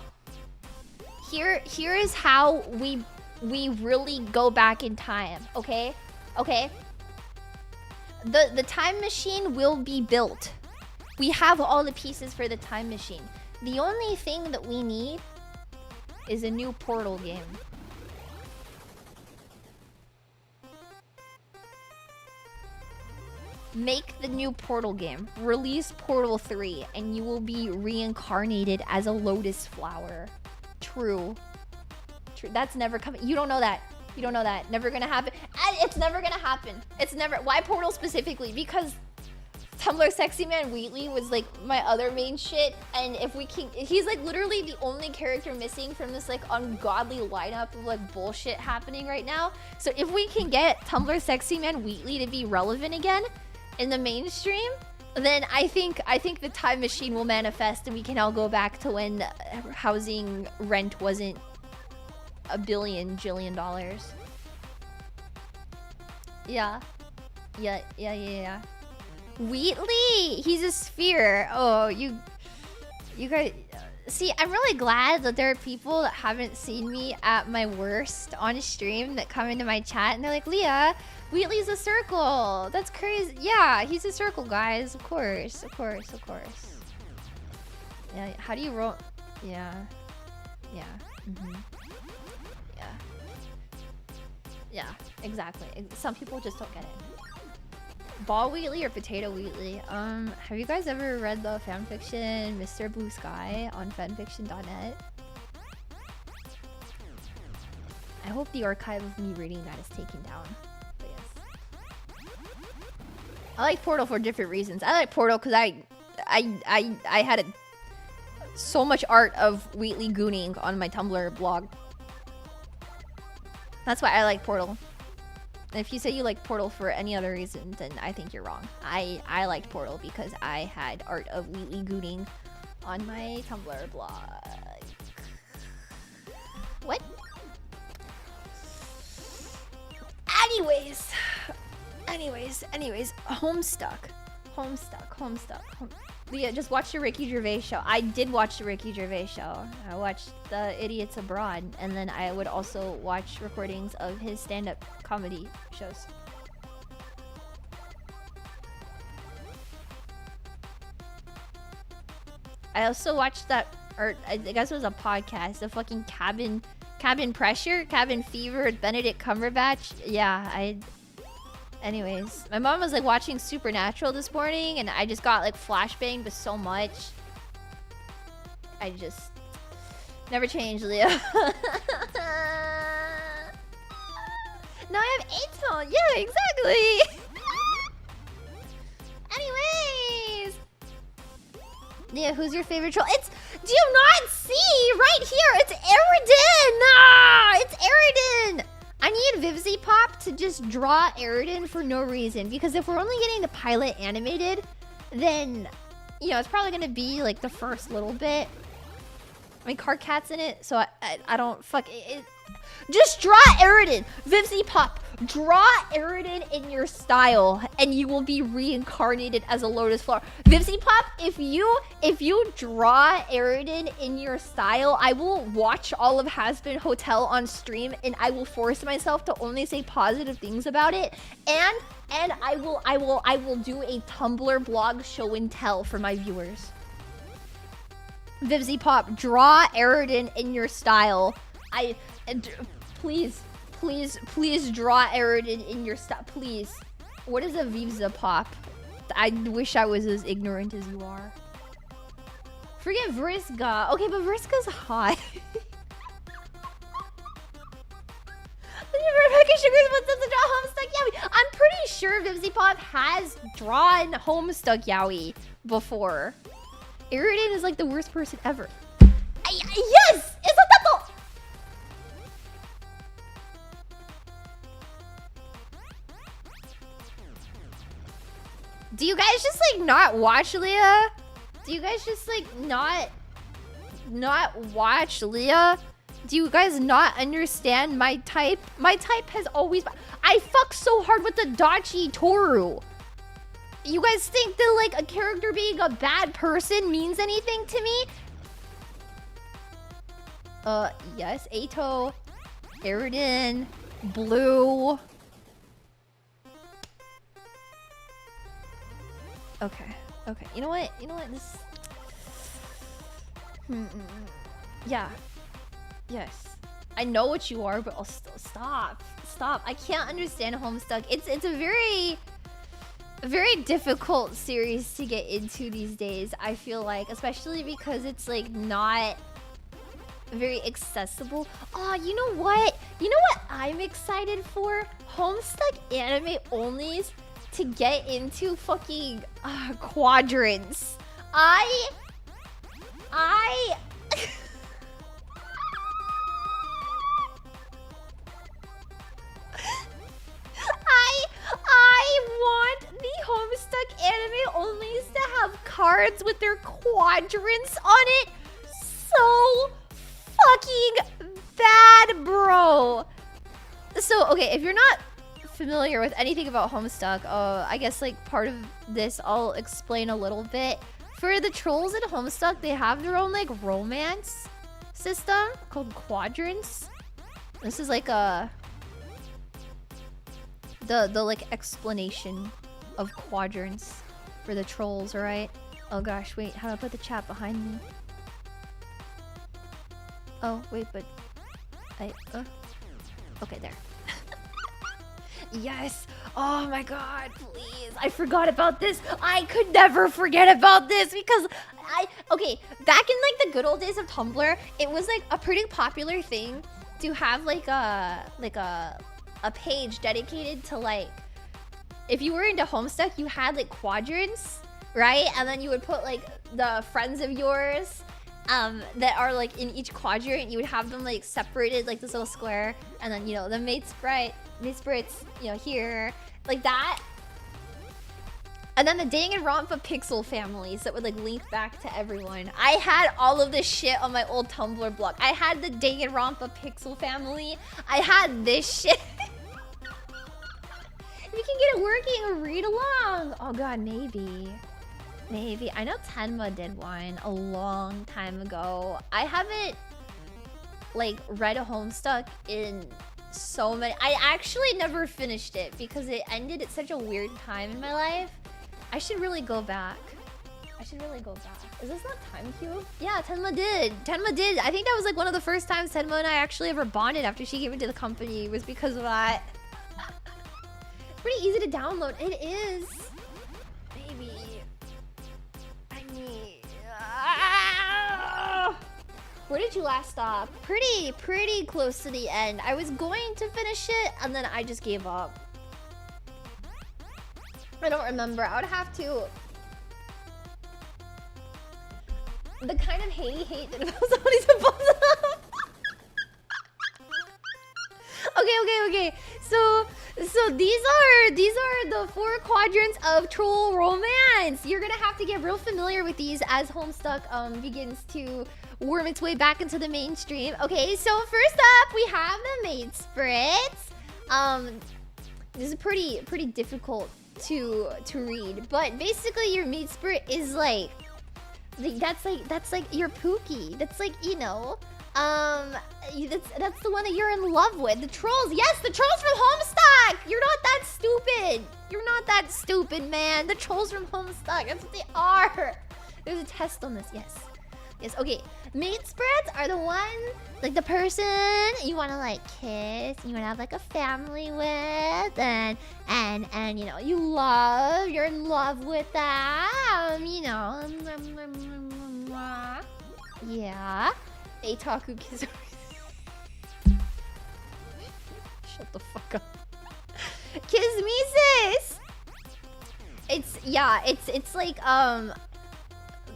we really go back in time, okay? Okay? The time machine will be built. We have all the pieces for the time machine. The only thing that we need is a new Portal game. Make the new Portal game. Release Portal 3 and you will be reincarnated as a lotus flower. True. True. That's never coming. You don't know that. You don't know that. Never gonna happen. It's never gonna happen. It's never. Why Portal specifically? Because Tumblr Sexy Man Wheatley was like my other main shit, and if we can, he's like literally the only character missing from this like ungodly lineup of like bullshit happening right now. So if we can get Tumblr Sexy Man Wheatley to be relevant again in the mainstream, then I think the time machine will manifest and we can all go back to when housing rent wasn't $1 billion jillion. Yeah. Wheatley, he's a sphere. Oh, you guys. See, I'm really glad that there are people that haven't seen me at my worst on stream that come into my chat and they're like, Leah, Wheatley's a circle. That's crazy. Yeah, he's a circle, guys. Of course. Yeah, how do you roll? Yeah. Yeah, exactly. Some people just don't get it. Ball Wheatley or Potato Wheatley? Have you guys ever read the fanfiction Mr. Blue Sky on fanfiction.net? I hope the archive of me reading that is taken down. But yes. I like Portal for different reasons. I like Portal because I had so much art of Wheatley gooning on my Tumblr blog. That's why I like Portal. And if you say you like Portal for any other reason, then I think you're wrong. I liked Portal because I had art of Wheatley gooning on my Tumblr blog. What? Anyways, Homestuck. Yeah, just watch the Ricky Gervais show. I did watch the Ricky Gervais show. I watched The Idiots Abroad, and then I would also watch recordings of his stand-up comedy shows. I also watched that, or I guess it was a podcast, the fucking Cabin Pressure, Cabin Fever with Benedict Cumberbatch. Yeah, anyways, my mom was like watching Supernatural this morning and I just got like flashbanged with so much. I just never changed, Leo. Now I have 8 phones. Yeah, exactly. Anyways. Yeah, who's your favorite troll? Do you not see right here? It's Eridan. It's Eridan. I need Vivzy Pop to just draw Eridan for no reason, because if we're only getting the pilot animated, then, you know, it's probably gonna be like the first little bit. I mean, Cardcat's in it, so I don't fuck it. Just draw Eridan. Vivzy Pop, draw Eridan in your style, and you will be reincarnated as a lotus flower. Vivzy Pop, if you draw Eridan in your style, I will watch all of Hazbin Hotel on stream, and I will force myself to only say positive things about it, and I will do a Tumblr blog show and tell for my viewers. Vivzy Pop, draw Eridan in your style. Please draw Eridan in your style. Please. What is a Vivza Pop? I wish I was as ignorant as you are. Forget Vriska. Okay, but Vriska's hot. I'm pretty sure Vivzy Pop has drawn Homestuck Yaoi before. Eridan is like the worst person ever. Yes! Is that the... Do you guys just like not watch Leah? Do you guys just like not watch Leah? Do you guys not understand my type? My type has always... I fuck so hard with the Dachi Toru. You guys think that like a character being a bad person means anything to me? Yes, Eito, Aridin, Blue. Okay, okay. You know what? This... Yeah. Yes. I know what you are, but I'll stop. Stop. I can't understand Homestuck. It's a very difficult series to get into these days, I feel like. Especially because it's like not very accessible. Oh, you know what? You know what I'm excited for? Homestuck anime onlys to get into fucking quadrants. I want the Homestuck anime onlys to have cards with their quadrants on it so fucking bad, bro. So, okay, if you're not familiar with anything about Homestuck, I guess like part of this I'll explain a little bit. For the trolls in Homestuck, they have their own like romance system called quadrants. This is like the like explanation of quadrants for the trolls, alright? Oh gosh, wait, how do I put the chat behind me? Oh, wait, but okay, there. Yes! Oh my god, please. I forgot about this. I could never forget about this because okay, back in like the good old days of Tumblr, it was like a pretty popular thing to have like a page dedicated to like, if you were into Homestuck, you had like quadrants, right? And then you would put like the friends of yours that are like in each quadrant. You would have them like separated like this little square, and then, you know, the mate sprites, you know, here like that. And then the Danganronpa pixel families that would like link back to everyone. I had all of this shit on my old Tumblr blog. I had the Danganronpa pixel family. I had this shit. If you can get it working, read along. Oh god, maybe. I know Tenma did one a long time ago. I haven't like read a Homestuck in so many... I actually never finished it because it ended at such a weird time in my life. I should really go back. Is this not Time Cube? Yeah, Tenma did. I think that was like one of the first times Tenma and I actually ever bonded after she came into the company, was because of that. Pretty easy to download. It is. Baby. I need... Where did you last stop? Pretty close to the end. I was going to finish it, and then I just gave up. I don't remember. I would have to... The kind of hate that somebody's supposed to... Okay. So these are the 4 quadrants of troll romance. You're gonna have to get real familiar with these as Homestuck begins to worm its way back into the mainstream. Okay, so first up we have the mate sprites. This is pretty difficult to read, but basically your mate sprite is like that's like your Pookie. That's like, you know, that's the one that you're in love with. The trolls, yes, the trolls from Homestuck. You're not that stupid, man. The trolls from Homestuck, that's what they are. There's a test on this. Yes, okay. Mate spreads are the one, like the person you want to like kiss, you want to have like a family with, and you know, you're in love with them, you know. Yeah. Eitaku Kizori. Shut the fuck up. Kismesis. It's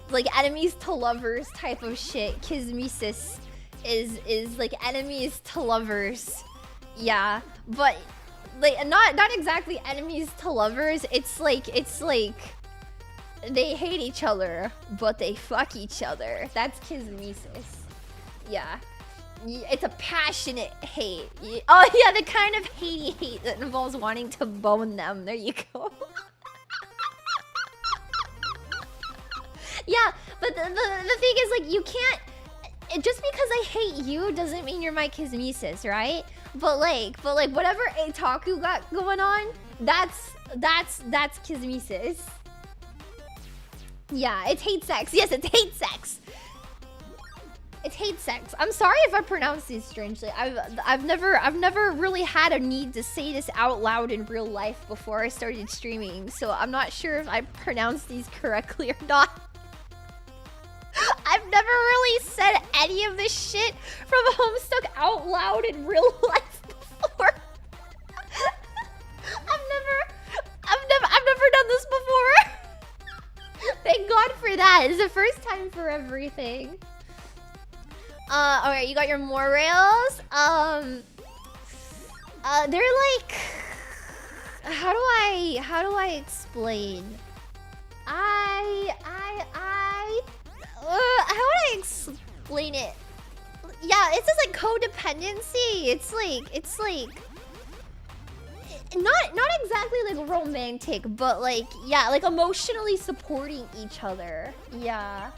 like enemies to lovers type of shit. Kismesis is like enemies to lovers. Yeah, but like not exactly enemies to lovers. It's like they hate each other, but they fuck each other. That's kismesis. Yeah. It's a passionate hate. Oh yeah, the kind of hate that involves wanting to bone them. There you go. Yeah, but the thing is, like, you can't... Just because I hate you doesn't mean you're my kismesis, right? But like whatever Eitaku got going on, that's kismesis. Yeah, it's hate sex. Yes, it's hate sex. It's hate sex. I'm sorry if I pronounce these strangely. I've never really had a need to say this out loud in real life before I started streaming, so I'm not sure if I pronounced these correctly or not. I've never really said any of this shit from Homestuck out loud in real life before. I've never done this before. Thank God for that. It's the first time for everything. Alright, you got your morals. They're like, how do I explain? How would I explain it? Yeah, it's just like codependency. It's like not exactly like romantic, but like, yeah, like emotionally supporting each other. Yeah.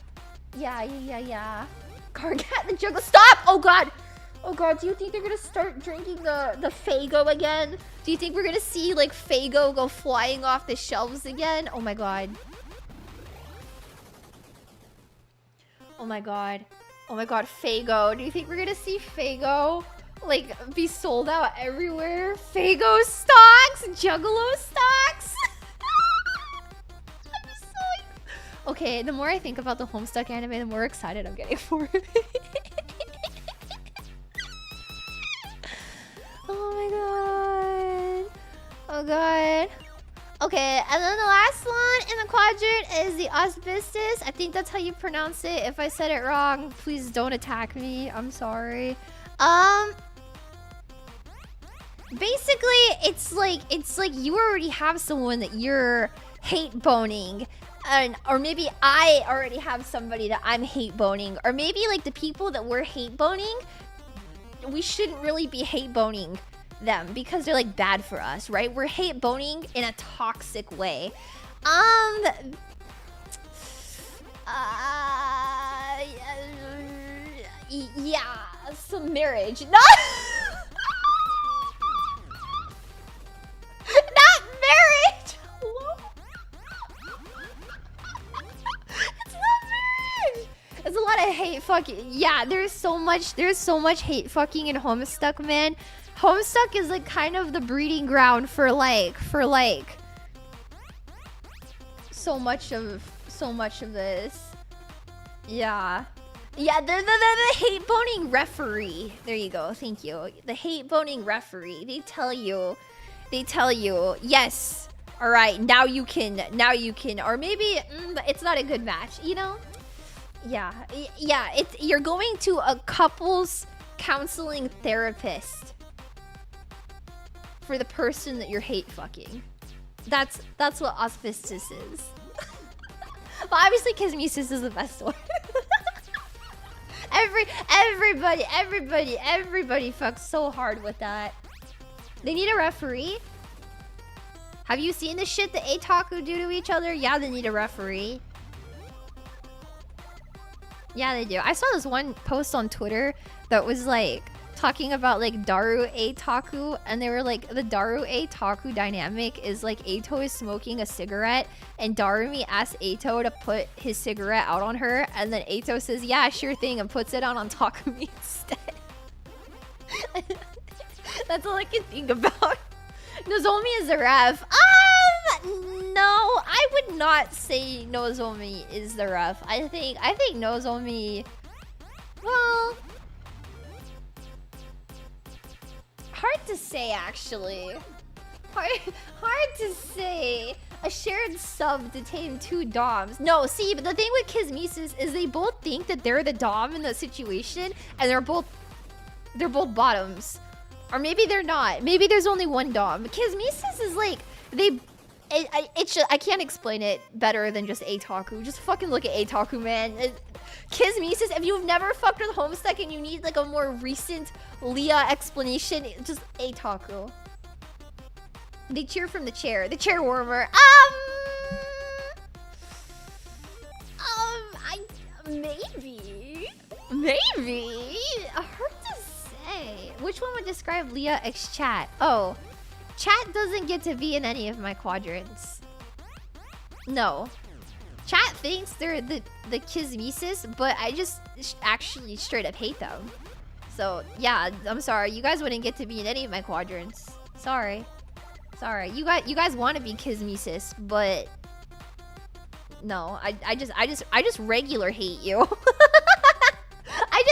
Cargat the Juggle. Stop! Oh god! Oh god, do you think they're gonna start drinking the Faygo again? Do you think we're gonna see like Faygo go flying off the shelves again? Oh my god. Oh my god. Oh my god, Faygo. Do you think we're gonna see Faygo like be sold out everywhere? Faygo stocks? Juggalo stocks? I'm so... Okay, the more I think about the Homestuck anime, the more excited I'm getting for it. Oh my god. Oh god. Okay, and then the last one in the quadrant is the Auspicious. I think that's how you pronounce it. If I said it wrong, please don't attack me. I'm sorry. Basically, it's like you already have someone that you're hate boning. Or maybe I already have somebody that I'm hate boning. Or maybe like the people that we're hate boning, we shouldn't really be hate boning them because they're like bad for us, right? We're hate boning in a toxic way. Yeah, some marriage. Not marriage. It's not marriage. There's a lot of hate fucking. Yeah, there's so much hate fucking in Homestuck, man. Homestuck is like kind of the breeding ground for like so much of this. Yeah, the hate boning referee. There you go. Thank you. The hate boning referee. They tell you, yes. All right, now you can, or maybe it's not a good match. You know? Yeah. You're going to a couples counseling therapist for the person that you're hate fucking. That's what Auspicious is. But obviously Kismesis is the best one. Everybody fucks so hard with that. They need a referee. Have you seen the shit that Eitaku do to each other? Yeah, they need a referee. Yeah, they do. I saw this one post on Twitter that was like talking about like Daru Eitaku, and they were like, the Daru Eitaku dynamic is like Eito is smoking a cigarette and Darumi asks Eito to put his cigarette out on her, and then Eito says yeah sure thing and puts it on Takumi instead. That's all I can think about. Nozomi is the ref. No, I would not say Nozomi is the ref. I think Nozomi, well, hard to say actually. Hard to say. A shared sub to tame two doms. No, see, but the thing with Kismesis is they both think that they're the dom in the situation, and they're both bottoms. Or maybe they're not. Maybe there's only one dom. Kismesis is like, I can't explain it better than just Eitaku. Just fucking look at Eitaku, man. Kismesis, if you've never fucked with Homestuck and you need like a more recent Leah explanation, just Eitaku. They cheer from the chair. The chair warmer. Maybe. Hard to say. Which one would describe Leah X chat? Oh, chat doesn't get to be in any of my quadrants. No. Chat thinks they're the Kismesis, but I just actually straight up hate them. So yeah, I'm sorry. You guys wouldn't get to be in any of my quadrants. Sorry. You guys want to be Kismesis, but no, I just regular hate you. I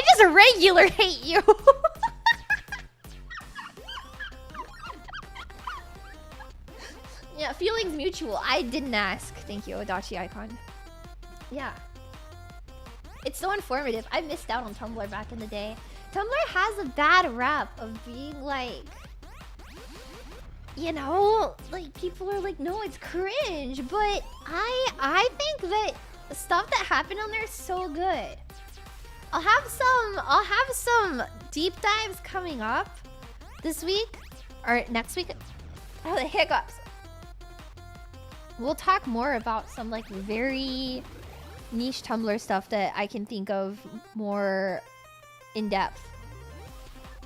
just regular hate you. Yeah, feelings mutual. I didn't ask. Thank you, Adachi Icon. Yeah. It's so informative. I missed out on Tumblr back in the day. Tumblr has a bad rep of being like, you know, like people are like, no, it's cringe. But I think that the stuff that happened on there is so good. I'll have some deep dives coming up this week or next week. Oh, the hiccups. We'll talk more about some like very niche Tumblr stuff that I can think of more in depth.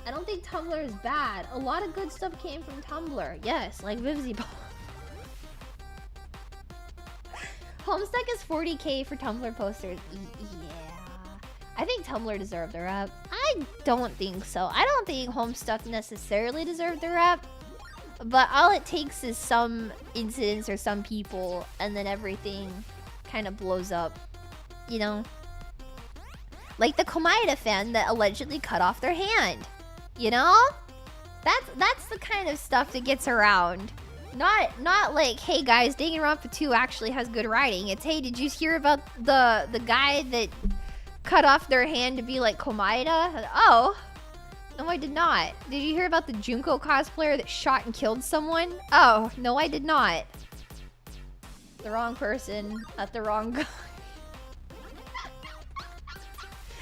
I don't think Tumblr is bad. A lot of good stuff came from Tumblr. Yes, like Vivzy Ball. Homestuck is 40k for Tumblr posters. Yeah. I think Tumblr deserved the rep. I don't think so. I don't think Homestuck necessarily deserved the rep. But all it takes is some incidents or some people, and then everything kind of blows up. You know? Like the Komaeda fan that allegedly cut off their hand. You know? That's the kind of stuff that gets around. Not like, hey guys, Danganronpa 2 actually has good writing. It's, hey, did you hear about the guy that cut off their hand to be like Komaeda? Oh. No, I did not. Did you hear about the Junko cosplayer that shot and killed someone? Oh, no, I did not. The wrong person at the wrong guy.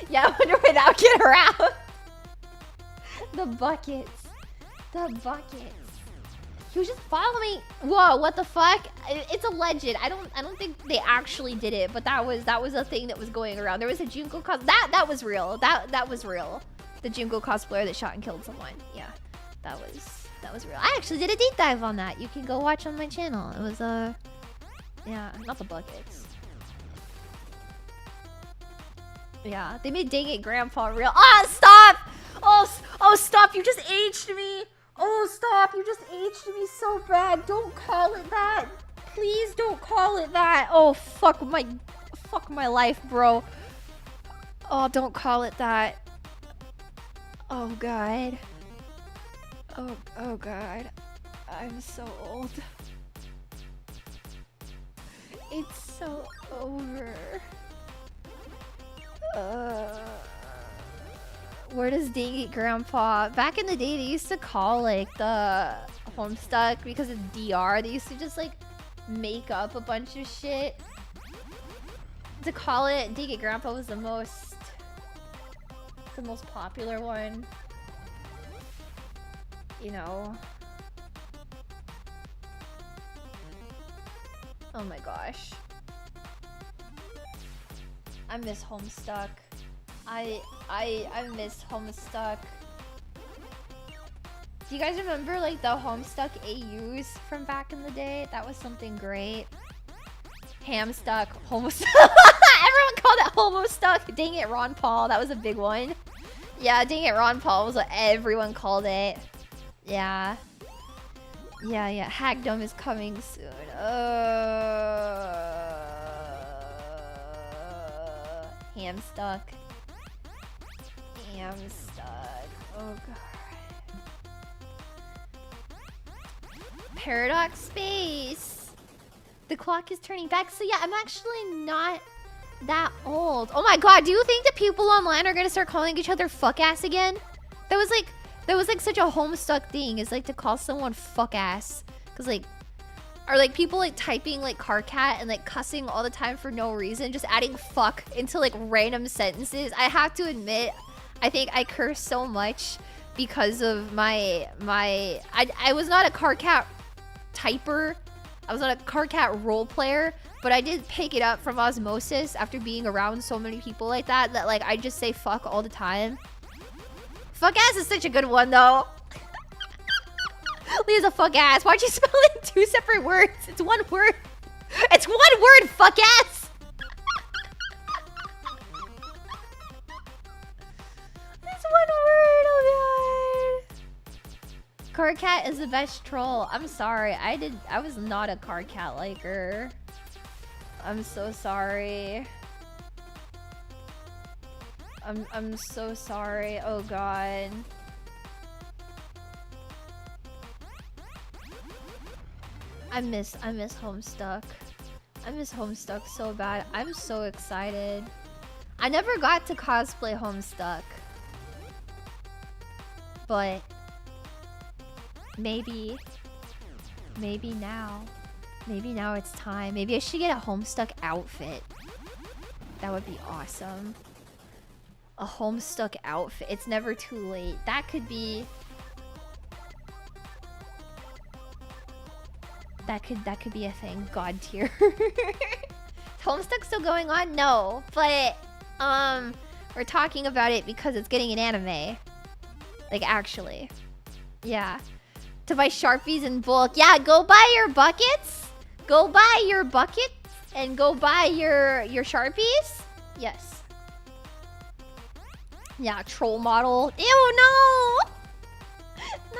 Yeah, I wonder where that would get around. The buckets. The buckets. He was just following. Whoa, what the fuck? It's alleged. I don't think they actually did it, but that was a thing that was going around. There was a Junko that was real. That was real. The Junko cosplayer that shot and killed someone. Yeah, that was real. I actually did a deep dive on that. You can go watch on my channel. It was yeah, not the buckets. Yeah, they made Dang It Grandpa real. Ah, stop! Oh, stop! You just aged me. Oh, stop! You just aged me so bad. Don't call it that. Please don't call it that. Oh, fuck my life, bro. Oh, don't call it that. Oh god. Oh god. I'm so old. It's so over. Where does Dang It Grandpa? Back in the day, they used to call like the Homestuck because of DR. They used to just like make up a bunch of shit to call it. Dang It Grandpa was the most popular one. You know. Oh my gosh. I miss Homestuck. I miss Homestuck. Do you guys remember like the Homestuck AUs from back in the day? That was something great. Hamstuck, Homestuck. Everyone called it Homestuck. Dang It Ron Paul. That was a big one. Yeah, Dang It Ron Paul was what everyone called it. Yeah. Yeah. Hackdom is coming soon. Hamstuck. Oh god. Paradox Space. The clock is turning back. So yeah, I'm actually not that old. Oh my god, do you think that people online are gonna start calling each other fuck ass again? That was like That was like such a Homestuck thing. Is like to call someone fuck ass. Cause like, are like people like typing like car cat and like cussing all the time for no reason, just adding fuck into like random sentences. I have to admit, I think I curse so much because of I was not a car cat typer. I was not a car cat role player, but I did pick it up from osmosis after being around so many people like that like I just say fuck all the time. Fuck ass is such a good one though. Leah's a fuck ass. Why'd you spell it in 2 separate words? It's one word. It's one word, fuck ass. It's one word, oh god. Car cat is the best troll. I'm sorry. I was not a car cat liker. I'm so sorry. I'm so sorry. Oh god. I miss Homestuck. I miss Homestuck so bad. I'm so excited. I never got to cosplay Homestuck. But maybe now. Maybe now it's time. Maybe I should get a Homestuck outfit. That would be awesome. A Homestuck outfit. It's never too late. That could be... That could be a thing. God tier. Is Homestuck still going on? No. But, we're talking about it because it's getting an anime. Like, actually. Yeah. To buy Sharpies in bulk. Yeah, go buy your buckets. Go buy your buckets. And go buy your Sharpies. Yes. Yeah, troll model. Ew, no! No.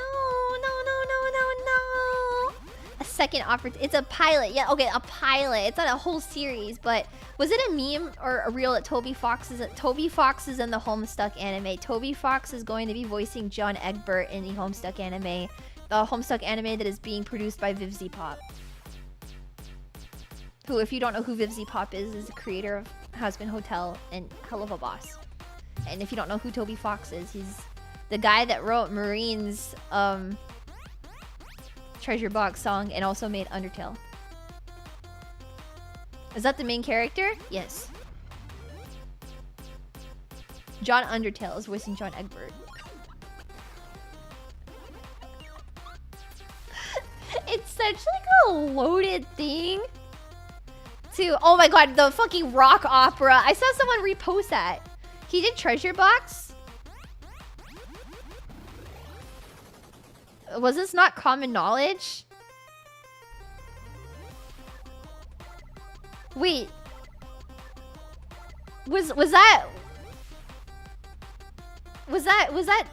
A second opportunity. It's a pilot. Yeah, okay, a pilot. It's not a whole series, but was it a meme or a real that Toby Fox is in the Homestuck anime? Toby Fox is going to be voicing John Egbert in the Homestuck anime. The Homestuck anime that is being produced by Vivzy Pop. Who, if you don't know who Vivzy Pop is the creator of Husband Hotel and Hell of a Boss. And if you don't know who Toby Fox is, he's the guy that wrote Marine's Treasure Box song and also made Undertale. Is that the main character? Yes. John Undertale is voicing John Egbert. It's such like a loaded thing. Oh my god, the fucking rock opera. I saw someone repost that. He did Treasure Box. Was this not common knowledge? Wait. Was that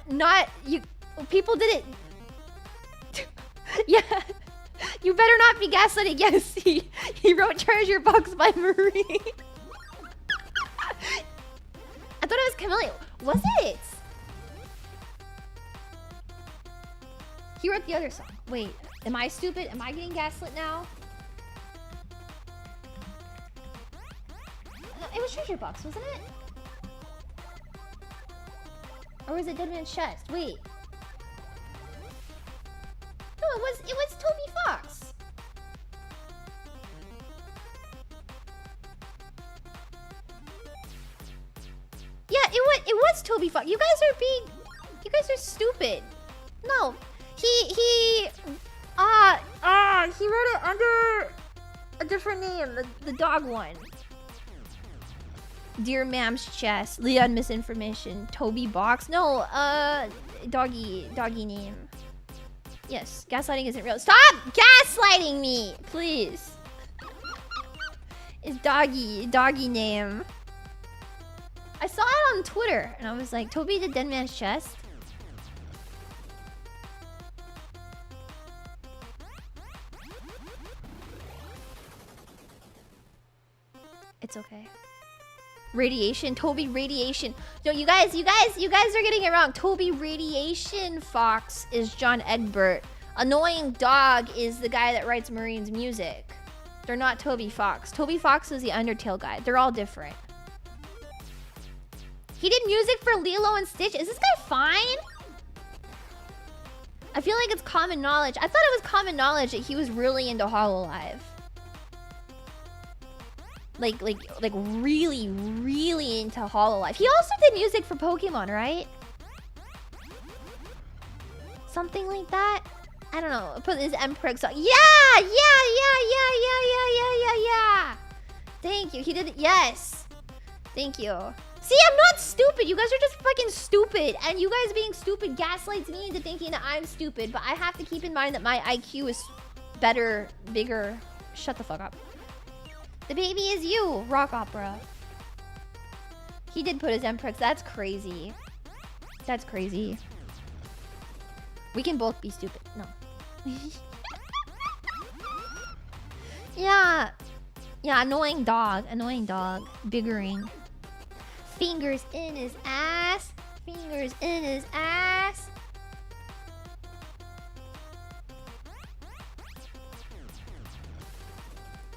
not you? People did it. Yeah. You better not be gaslighting. Yes, he wrote Treasure Box by Marie. I thought it was Chameleon. Was it? He wrote the other song. Wait, am I stupid? Am I getting gaslit now? No, it was Treasure Box, wasn't it? Or was it Dead Man's Chest? Wait. No, it was Toby Fox. Yeah, it was Toby Fox. You guys are stupid. No. He wrote it under a different name, the dog one. Dear Mam's Chest, Leon Misinformation, Toby Box. No, doggy name. Yes, gaslighting isn't real. Stop gaslighting me, please. It's doggy name. I saw it on Twitter and I was like, Toby did Dead Man's Chest. It's okay. Radiation, Toby Radiation. No, you guys are getting it wrong. Toby Radiation Fox is John Egbert. Annoying Dog is the guy that writes Marine's music. They're not Toby Fox. Toby Fox is the Undertale guy. They're all different. He did music for Lilo and Stitch. Is this guy fine? I feel like it's common knowledge. I thought it was common knowledge that he was really into Hololive. Like really, really into Hololive. He also did music for Pokemon, right? Something like that. I don't know. Put his Emperor song. Yeah. Thank you. He did it. Yes. Thank you. See, I'm not stupid. You guys are just fucking stupid. And you guys being stupid gaslights me into thinking that I'm stupid. But I have to keep in mind that my IQ is better, bigger. Shut the fuck up. The baby is you. Rock opera. He did put his Emperor. That's crazy. That's crazy. We can both be stupid. No. Yeah. Yeah, annoying dog. Annoying dog. Biggering. Fingers in his ass. Fingers in his ass.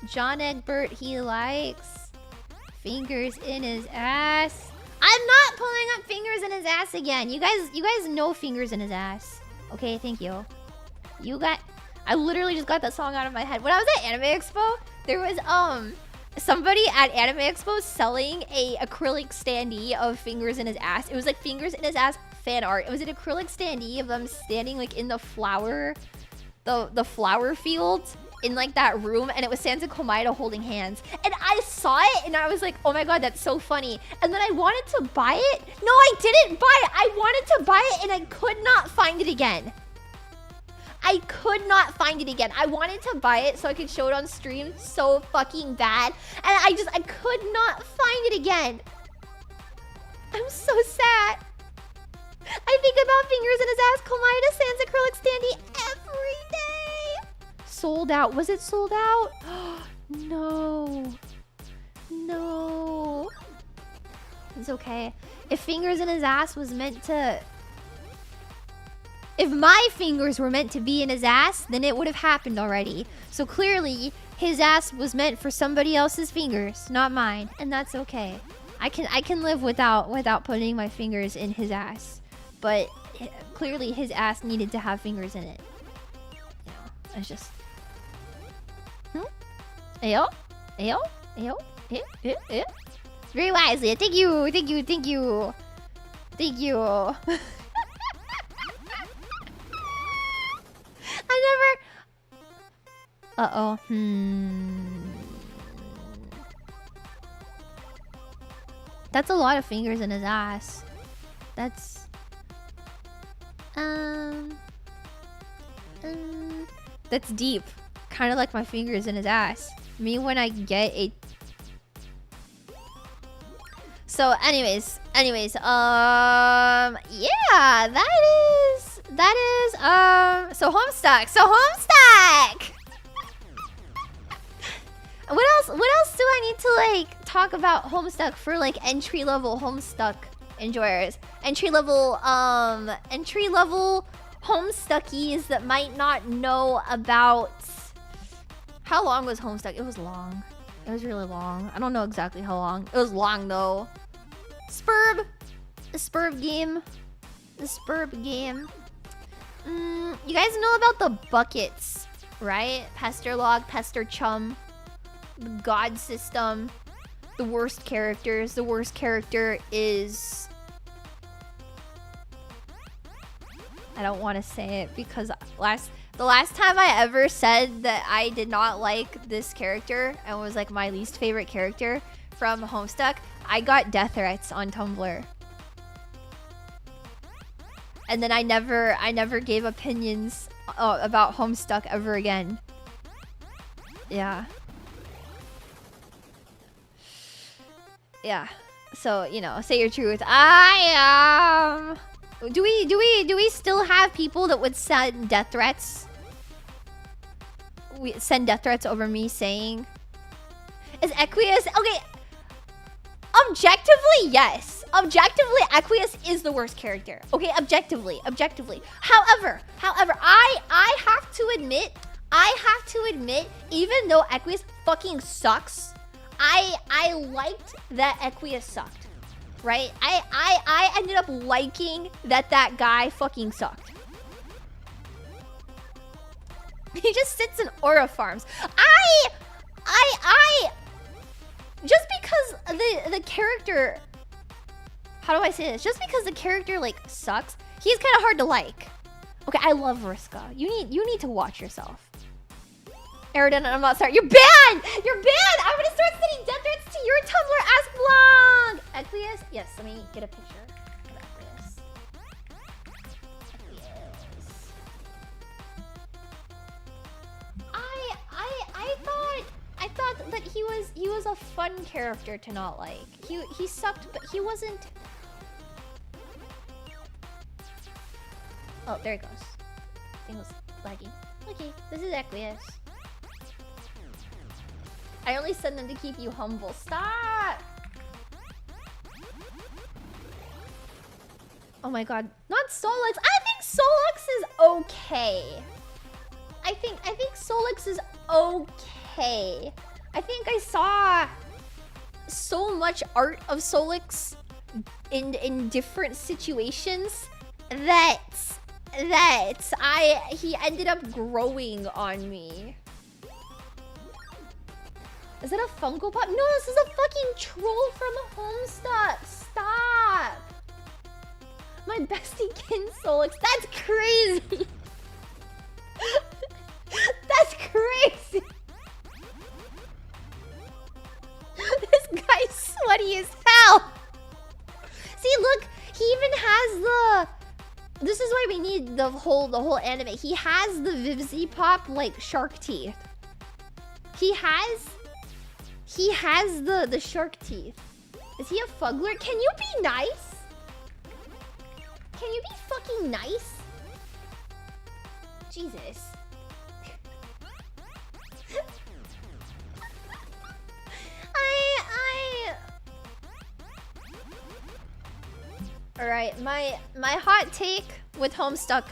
John Egbert he likes. Fingers in his ass. I'm not pulling up fingers in his ass again. You guys know fingers in his ass. Okay, thank you. I literally just got that song out of my head. When I was at Anime Expo, there was somebody at Anime Expo selling a acrylic standee of fingers in his ass. It was like fingers in his ass fan art. It was an acrylic standee of them standing like in the flower field in like that room, and it was Sans and Komaeda holding hands. And I saw it and I was like, oh my god, that's so funny. And then I wanted to buy it. No, I didn't buy it. I wanted to buy it and I could not find it again. I could not find it again. I wanted to buy it so I could show it on stream so fucking bad. And I could not find it again. I'm so sad. I think about fingers in his ass, Komaeda Sans acrylic standee every day. Sold out. Was it sold out? No. No. It's okay. If fingers in his ass was meant to... If my fingers were meant to be in his ass, then it would have happened already. So clearly, his ass was meant for somebody else's fingers, not mine. And that's okay. I can live without putting my fingers in his ass. But clearly his ass needed to have fingers in it. Yeah, it's just... Ayo? Ayo? Ayo? Very wisely. Thank you. Thank you. Thank you. Thank you. I never... Uh-oh. That's a lot of fingers in his ass. That's... That's deep. Kind of like my fingers in his ass. Me when I get a... So anyways, yeah, that is, so Homestuck, What else do I need to like talk about Homestuck for like entry level Homestuck enjoyers? Entry level Homestuckies that might not know about... How long was Homestuck? It was long. It was really long. I don't know exactly how long. It was long though. Spurb. The Spurb game. The Spurb game. You guys know about the buckets, right? Pester Log, Pester Chum. The God System. The worst characters. The worst character is... I don't want to say it because the last time I ever said that I did not like this character and was like my least favorite character from Homestuck, I got death threats on Tumblr. And then I never gave opinions about Homestuck ever again. Yeah. Yeah. So, you know, say your truth. Do we still have people that would send death threats? We send death threats over me saying, is Equius okay? Objectively, yes. Objectively, Equius is the worst character. Okay, objectively. However, I have to admit, even though Equius fucking sucks, I liked that Equius sucked. Right? I ended up liking that guy fucking sucked. He just sits in aura farms. I just because the character, how do I say this? Just because the character like sucks, he's kind of hard to like. Okay, I love Vriska. You need to watch yourself. Erina, I'm not sorry. You're banned! You're banned! I'm gonna start sending death threats to your Tumblr ask blog! Equius? Yes, let me get a picture of Equius. I thought that he was a fun character to not like. He sucked, but he wasn't. Oh, there it goes. Thing was laggy. Okay, this is Equius. I only send them to keep you humble. Stop! Oh my god, not Solix. I think Solix is okay. I think Solix is okay. I think I saw so much art of Solix in different situations that he ended up growing on me. Is it a Funko Pop? No, this is a fucking troll from Homestuck. Stop. My bestie Kin Solix. That's crazy. That's crazy. This guy's sweaty as hell. See, look, he even has the. This is why we need the whole anime. He has the Vivzy Pop like shark teeth. He has the shark teeth. Is he a fuggler? Can you be nice? Can you be fucking nice? Jesus. Alright, my hot take with Homestuck,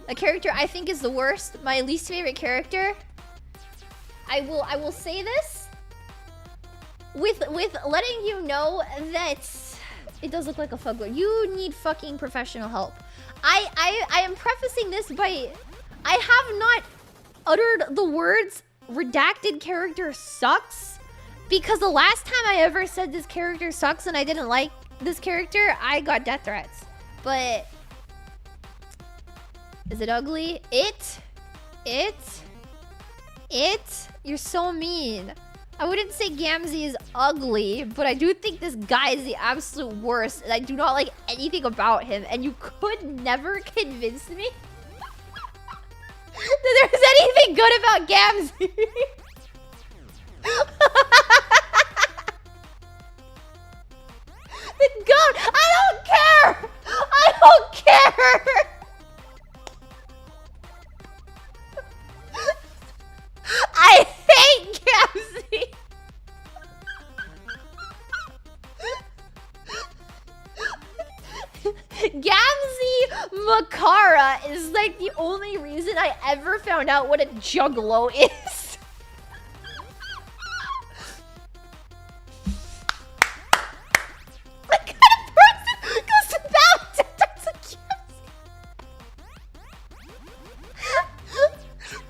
a character I think is the worst, my least favorite character. I will say this with letting you know that it does look like a fuggler. You need fucking professional help. I am prefacing this by I have not uttered the words redacted character sucks because the last time I ever said this character sucks and I didn't like this character, I got death threats. But is it ugly? You're so mean. I wouldn't say Gamzee is ugly, but I do think this guy is the absolute worst, and I do not like anything about him, and you could never convince me that there's anything good about Gamzee. The goat! I don't care! I don't care! I hate Gamzee! Gamzee Makara is like the only reason I ever found out what a juggalo is. What kind of person goes to battle to Gamzee?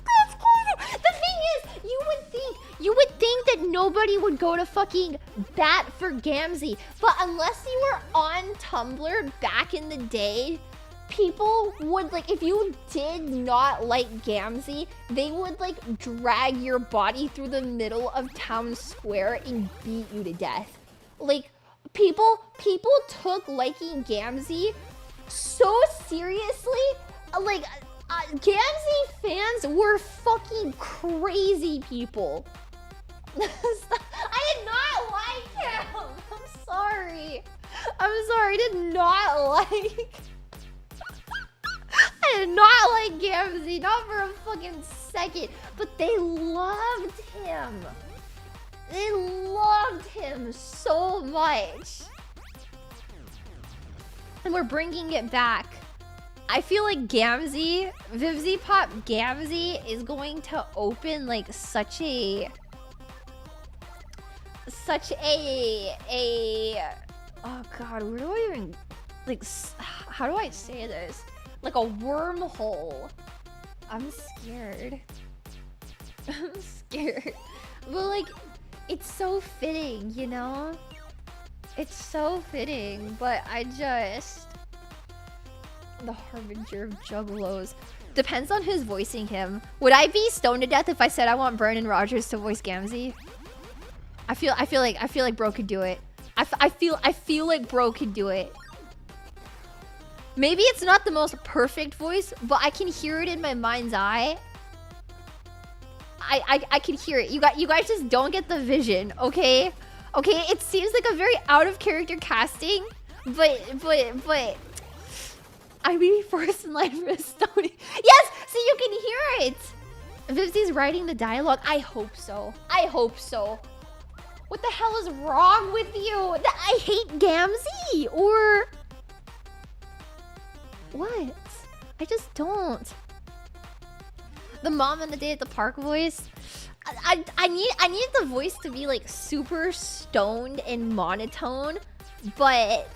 That's cool. The thing is, you would think that nobody would go to fucking bat for Gamzee, but unless you were on Tumblr back in the day, people would like, if you did not like Gamzee, they would like drag your body through the middle of town square and beat you to death. Like people took liking Gamzee so seriously. Like Gamzee fans were fucking crazy people. I did not like him. I'm sorry. I did not like. I did not like Gamzee, not for a fucking second. But they loved him. They loved him so much. And we're bringing it back. I feel like Gamzee, Vivzy Pop Gamzee is going to open like such a oh god, where do I even like how do I say this? Like a wormhole. I'm scared. I'm scared. Well, like, it's so fitting, you know? It's so fitting, but I just... The Harbinger of Juggalos. Depends on who's voicing him. Would I be stoned to death if I said I want Brandon Rogers to voice Gamzee? I feel like bro could do it. I feel like bro could do it. Maybe it's not the most perfect voice, but I can hear it in my mind's eye. I can hear it. You guys just don't get the vision, okay? Okay, it seems like a very out of character casting, but I may be first in line for a Stony. Yes, see, you can hear it. Vivzi's writing the dialogue. I hope so. I hope so. What the hell is wrong with you? I hate Gamzee or what? I just don't. The mom on the day at the park voice. I need the voice to be like super stoned and monotone, but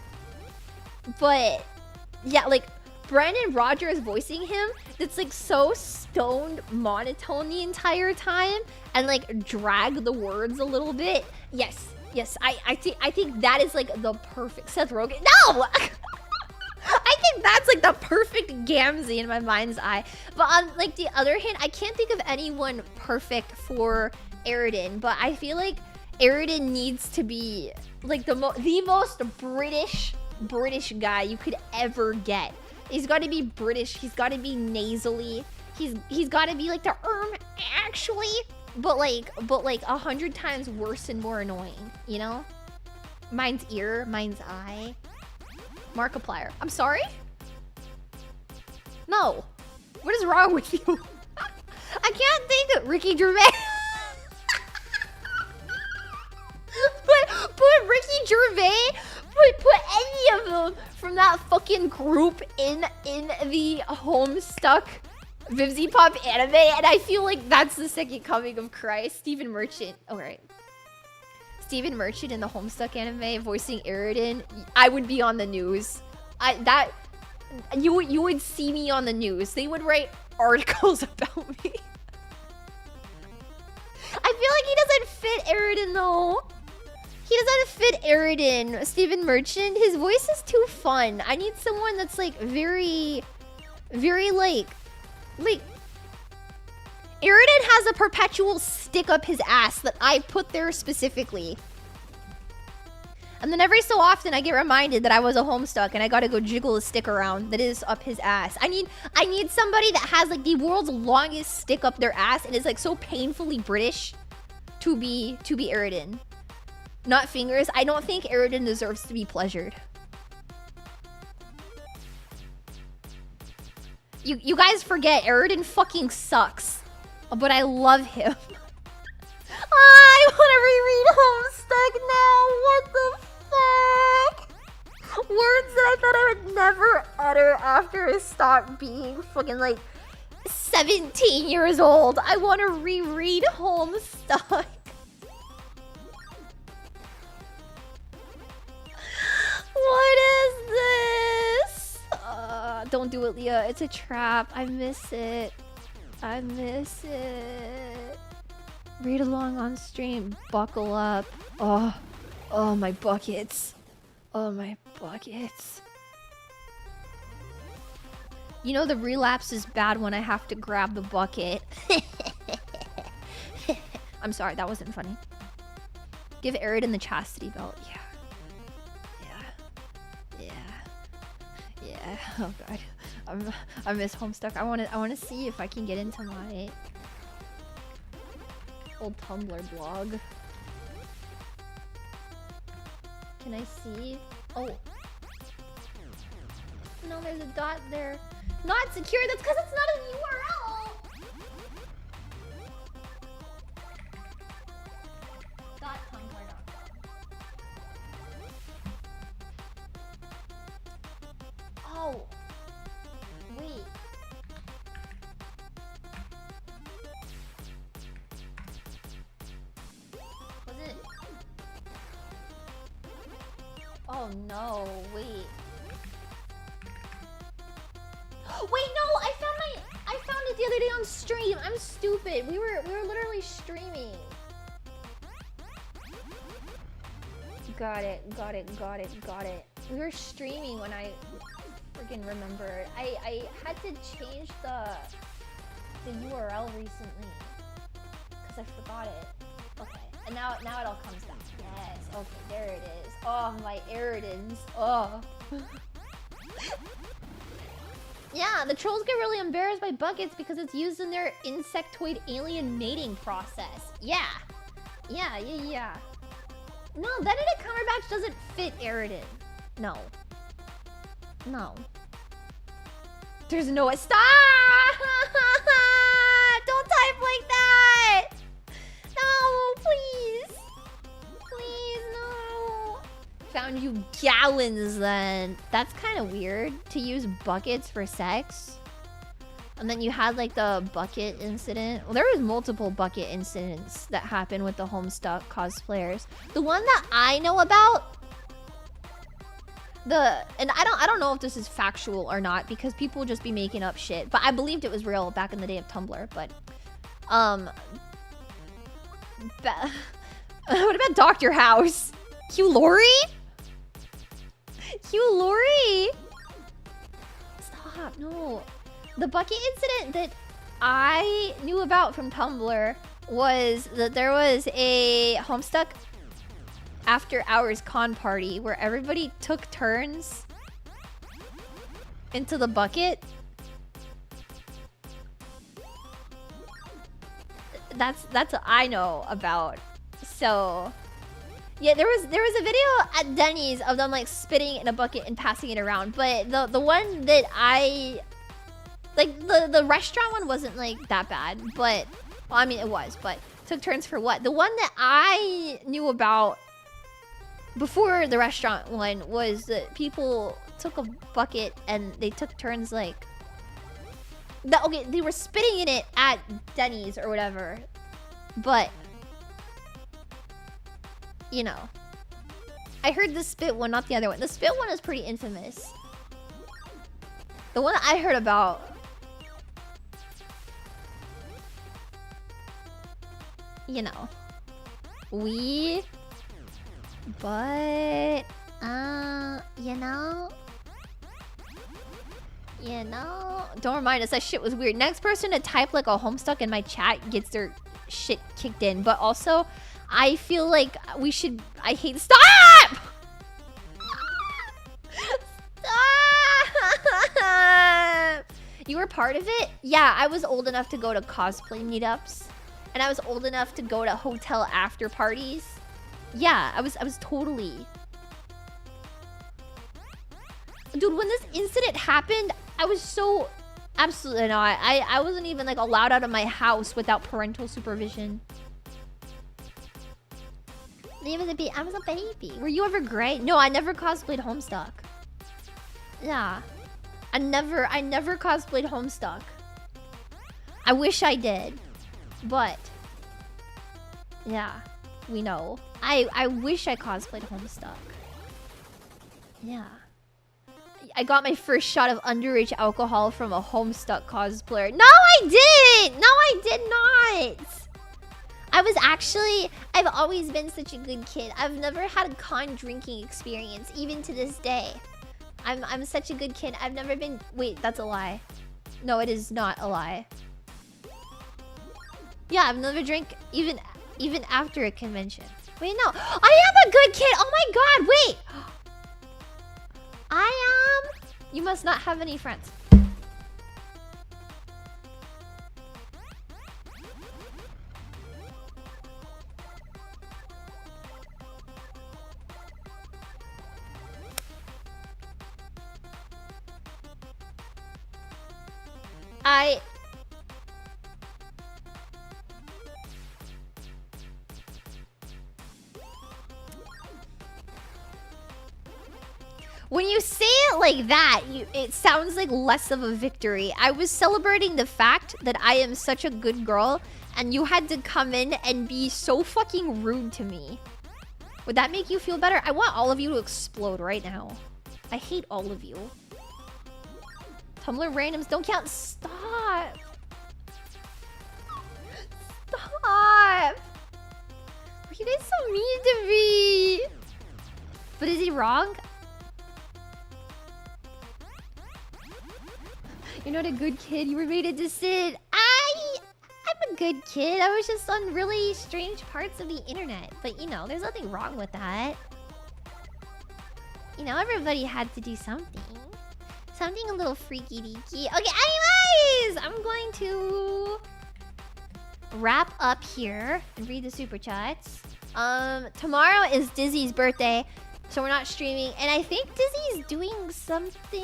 yeah, like Brandon Rogers voicing him, that's like so stoned monotone the entire time and like drag the words a little bit. Yes, I think that is like the perfect Seth Rogen. No! I think that's like the perfect Gamzee in my mind's eye. But on like the other hand, I can't think of anyone perfect for Eridan, but I feel like Eridan needs to be like the most British guy you could ever get. He's got to be British. He's got to be nasally. He's got to be like the actually, but like 100 times worse and more annoying. You know, mine's ear, mine's eye. Markiplier. I'm sorry? No. What is wrong with you? I can't think of Ricky Gervais. put Ricky Gervais, put any of them from that fucking group in the Homestuck Vivzie Pop anime, and I feel like that's the second coming of Christ. Stephen Merchant. All right. Stephen Merchant in the Homestuck anime voicing Eridan, I would be on the news. You would see me on the news. They would write articles about me. I feel like he doesn't fit Eridan though. He doesn't fit Eridan. Stephen Merchant, his voice is too fun. I need someone that's like very like Eridan has a perpetual stick up his ass that I put there specifically. And then every so often I get reminded that I was a Homestuck and I gotta go jiggle a stick around that is up his ass. I need somebody that has like the world's longest stick up their ass and is like so painfully British to be Eridan. Not fingers. I don't think Eridan deserves to be pleasured. You guys forget Eridan fucking sucks. But I love him. I want to reread Homestuck now. What the fuck? Words that I thought I would never utter after I stopped being fucking like 17 years old. I want to reread Homestuck. What is this? Don't do it, Leah. It's a trap. I miss it. I miss it. Read along on stream. Buckle up. Oh, my buckets. Oh, my buckets. You know the relapse is bad when I have to grab the bucket. I'm sorry, that wasn't funny. Give Eridan the chastity belt. Yeah. Oh god. I miss Homestuck. I wanna see if I can get into my old Tumblr blog. Can I see? Oh. No, there's a dot there. Not secure, that's because it's not a URL! .tumblr.com. Oh. Wait. Was it? Oh no, wait. Wait, no, I found it the other day on stream. I'm stupid. We were literally streaming. Got it. We were streaming when I freaking remembered. I had to change the URL recently because I forgot it. Okay, and now it all comes back. Yes. Okay, there it is. Oh, my Eridans. Oh. Yeah, the trolls get really embarrassed by buckets because it's used in their insectoid alien mating process. Yeah. No, Benedict Cumberbatch doesn't fit Eridan. No. There's no... Stop! Don't type like that! No, please! Please, no! Found you gallons then. That's kind of weird to use buckets for sex. And then you had like the bucket incident. Well, there was multiple bucket incidents that happened with the Homestuck cosplayers. The one that I know about, and I don't know if this is factual or not because people just be making up shit. But I believed it was real back in the day of Tumblr. But what about Dr. House? Hugh Laurie? Stop! No. The bucket incident that I knew about from Tumblr was that there was a Homestuck after hours con party where everybody took turns into the bucket. That's what I know about. So yeah, there was a video at Denny's of them like spitting in a bucket and passing it around, but the one that I like, the restaurant one wasn't like that bad, but well, I mean it was, but took turns for what? The one that I knew about before the restaurant one was that people took a bucket and they took turns like okay, they were spitting in it at Denny's or whatever, but you know, I heard the spit one, not the other one. The spit one is pretty infamous. The one I heard about, you know, but you know, don't remind us. That shit was weird. Next person to type like a Homestuck in my chat gets their shit kicked in. But also, I feel like we should... Stop! Stop! You were part of it? Yeah, I was old enough to go to cosplay meetups. And I was old enough to go to hotel after parties. Yeah, I was totally... Dude, when this incident happened, I was so... Absolutely not. I wasn't even like allowed out of my house without parental supervision. I was a baby. Were you ever gray? No, I never cosplayed Homestuck. Yeah. I never cosplayed Homestuck. I wish I did. But yeah, we know. I wish I cosplayed Homestuck. Yeah. I got my first shot of underage alcohol from a Homestuck cosplayer. No, I didn't! No, I did not! I've always been such a good kid. I've never had a con drinking experience, even to this day. I'm such a good kid. I've never been... Wait, that's a lie. No, it is not a lie. Yeah, I've never drank even after a convention. Wait, no. I am a good kid! Oh my god, wait! I am... You must not have any friends. When you say it like that, it sounds like less of a victory. I was celebrating the fact that I am such a good girl, and you had to come in and be so fucking rude to me. Would that make you feel better? I want all of you to explode right now. I hate all of you. Tumblr randoms don't count. Stop. Stop! Are you guys so mean to me? But is he wrong? You're not a good kid. You were made to sit. I'm a good kid. I was just on really strange parts of the internet. But you know, there's nothing wrong with that. You know, everybody had to do something. Something a little freaky deaky. Okay, anyways! I'm going to wrap up here and read the super chats. Tomorrow is Dizzy's birthday, so we're not streaming. And I think Dizzy's doing something...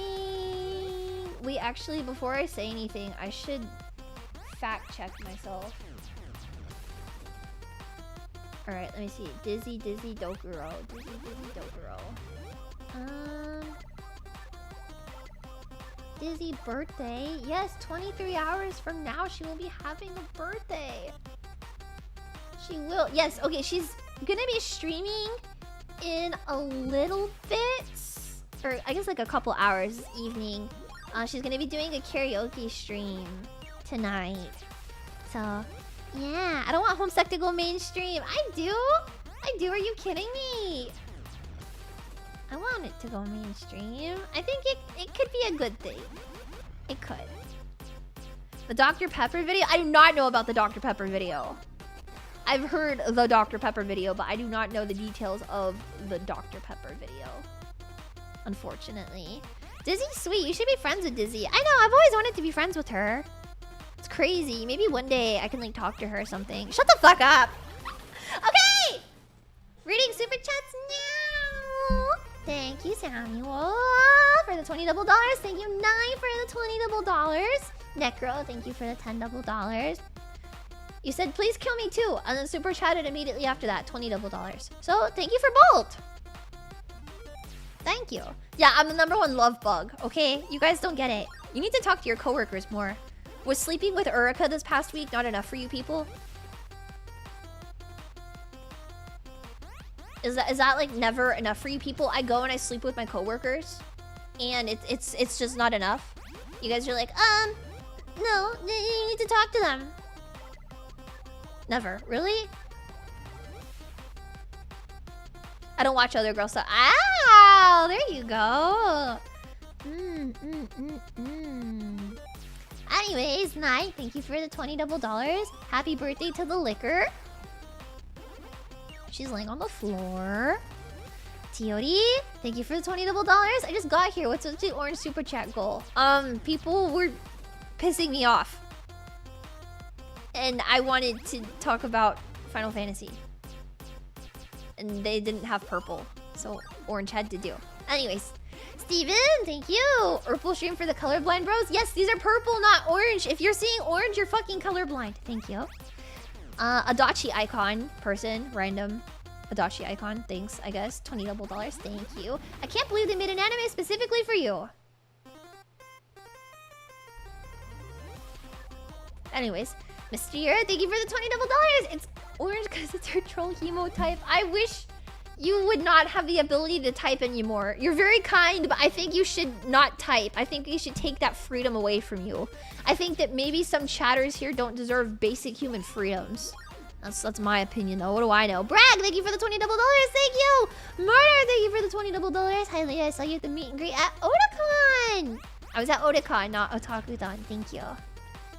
Wait, actually, before I say anything, I should fact check myself. Alright, let me see. Dizzy, Dokuro. Dizzy, Dokuro. Dizzy birthday? Yes, 23 hours from now she will be having a birthday. She will. Yes, okay, she's gonna be streaming in a little bit. Or I guess like a couple hours this evening. She's gonna be doing a karaoke stream tonight. So, yeah. I don't want Homestuck to go mainstream. I do. Are you kidding me? I want it to go mainstream. I think it could be a good thing. It could. The Dr. Pepper video? I do not know about the Dr. Pepper video. I've heard the Dr. Pepper video, but I do not know the details of the Dr. Pepper video. Unfortunately. Dizzy's sweet. You should be friends with Dizzy. I know. I've always wanted to be friends with her. It's crazy. Maybe one day I can like talk to her or something. Shut the fuck up. Okay. Reading super chats now. Thank you, Samuel, for the $20 double dollars. Thank you, Nine, for the $20 double dollars. Necro, thank you for the $10 double dollars. You said, please kill me too, and then super chatted immediately after that, $20 double dollars. So, thank you for both. Thank you. Yeah, I'm the #1 love bug, okay? You guys don't get it. You need to talk to your coworkers more. Was sleeping with Uruka this past week not enough for you people? Is that like never enough for you people? I go and I sleep with my coworkers, and it's just not enough. You guys are like, no, you need to talk to them. Never, really? I don't watch other girls stuff. Ow, there you go. Anyways, Night, thank you for the $20 double dollars. Happy birthday to the liquor. She's laying on the floor. Tiori, thank you for the $20 double dollars. I just got here. What's the orange super chat goal? People were pissing me off. And I wanted to talk about Final Fantasy. And they didn't have purple. So orange had to do. Anyways, Steven, thank you. Purple stream for the colorblind bros. Yes, these are purple, not orange. If you're seeing orange, you're fucking colorblind. Thank you. Adachi icon person, random Adachi icon, thanks, I guess. $20 double dollars, thank you. I can't believe they made an anime specifically for you. Anyways, Mr. Year, thank you for the $20 double dollars. It's orange because it's her troll hemo type. I wish you would not have the ability to type anymore. You're very kind, but I think you should not type. I think you should take that freedom away from you. I think that maybe some chatters here don't deserve basic human freedoms. That's my opinion, though. What do I know? Bragg, thank you for the $20 double dollars. Thank you. Murder, thank you for the $20 double dollars. Hi, Leah. I saw you at the meet and greet at Otakon. I was at Otakon, not Otakuton. Thank you.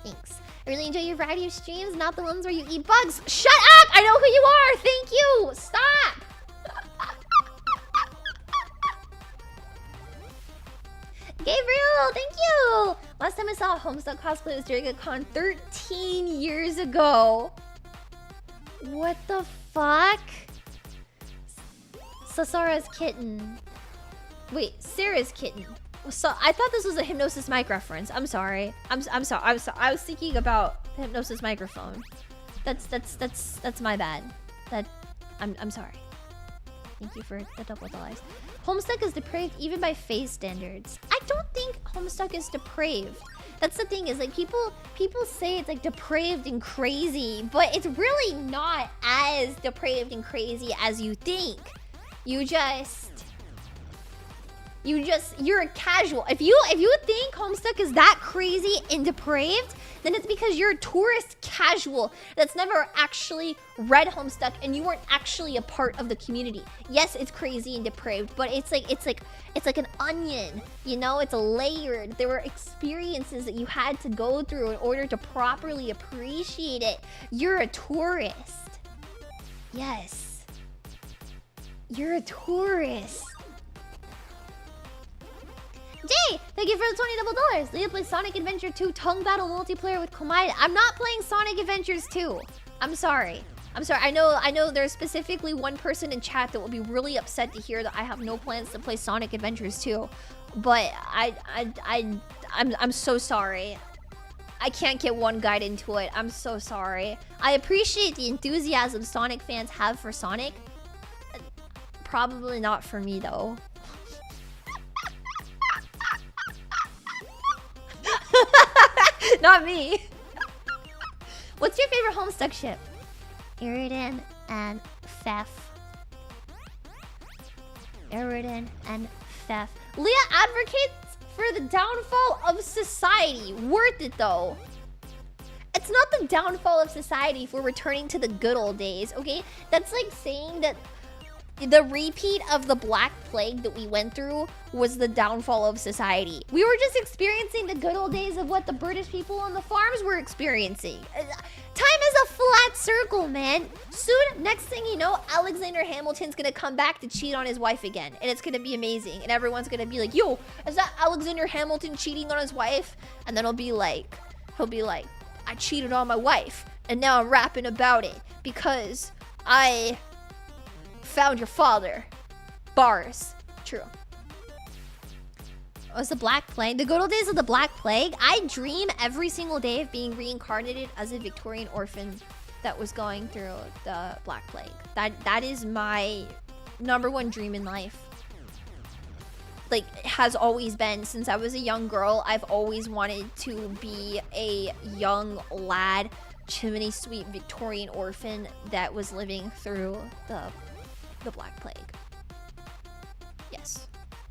Thanks. I really enjoy your variety of streams, not the ones where you eat bugs. Shut up! I know who you are. Thank you. Stop. Gabriel, thank you! Last time I saw a Homestuck cosplay was during a con 13 years ago. What the fuck? Sasara's kitten. Wait, Sarah's kitten. So I thought this was a Hypnosis mic reference. I'm sorry. I'm sorry. I was thinking about Hypnosis microphone. That's my bad. I'm sorry. Thank you for the double dollars. Homestuck is depraved even by phase standards. I don't think Homestuck is depraved. That's the thing, is like people say it's like depraved and crazy, but it's really not as depraved and crazy as you think. You're a casual. If you think Homestuck is that crazy and depraved, then it's because you're a tourist casual that's never actually read Homestuck and you weren't actually a part of the community. Yes, it's crazy and depraved, but it's like an onion, you know? It's layered. There were experiences that you had to go through in order to properly appreciate it. You're a tourist. Yes. You're a tourist. Jay, thank you for the $20 double. Leah plays Sonic Adventure 2 Tongue Battle multiplayer with Komachi. I'm not playing Sonic Adventures 2. I'm sorry. I know there's specifically one person in chat that will be really upset to hear that I have no plans to play Sonic Adventures 2. But I'm so sorry. I can't get one guide into it. I'm so sorry. I appreciate the enthusiasm Sonic fans have for Sonic. Probably not for me though. Not me. What's your favorite Homestuck ship? Iridan and Fef. Iridan and Fef. Leah advocates for the downfall of society. Worth it though. It's not the downfall of society if we're returning to the good old days, okay? That's like saying that the repeat of the Black Plague that we went through was the downfall of society. We were just experiencing the good old days of what the British people on the farms were experiencing. Time is a flat circle, man. Soon, next thing you know, Alexander Hamilton's gonna come back to cheat on his wife again. And it's gonna be amazing. And everyone's gonna be like, yo, is that Alexander Hamilton cheating on his wife? And then he'll be like, I cheated on my wife. And now I'm rapping about it because I found your father. Bars. True. Was the Black Plague? The good old days of the Black Plague? I dream every single day of being reincarnated as a Victorian orphan that was going through the Black Plague. That is my #1 dream in life. Like, it has always been. Since I was a young girl, I've always wanted to be a young lad, chimney sweet Victorian orphan that was living through the Black Plague. Yes.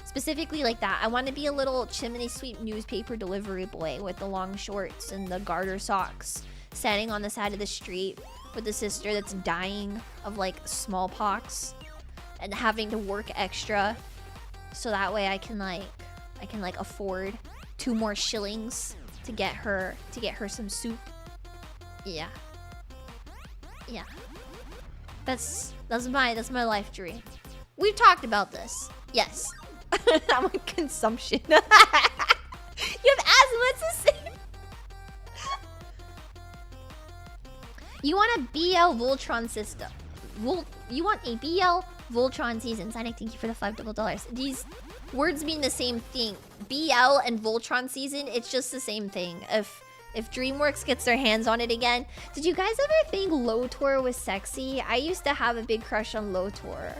Specifically like that. I want to be a little chimney sweep newspaper delivery boy with the long shorts and the garter socks, standing on the side of the street with a sister that's dying of like smallpox and having to work extra so that way I can afford 2 more shillings to get her some soup. Yeah. Yeah. That's my life dream. We've talked about this. Yes. I'm on consumption. You have asthma, it's the same. You want a BL Voltron system. You want a BL Voltron season. Sonic, thank you for the $5 double. These words mean the same thing. BL and Voltron season, it's just the same thing. If DreamWorks gets their hands on it again. Did you guys ever think Lotor was sexy? I used to have a big crush on Lotor.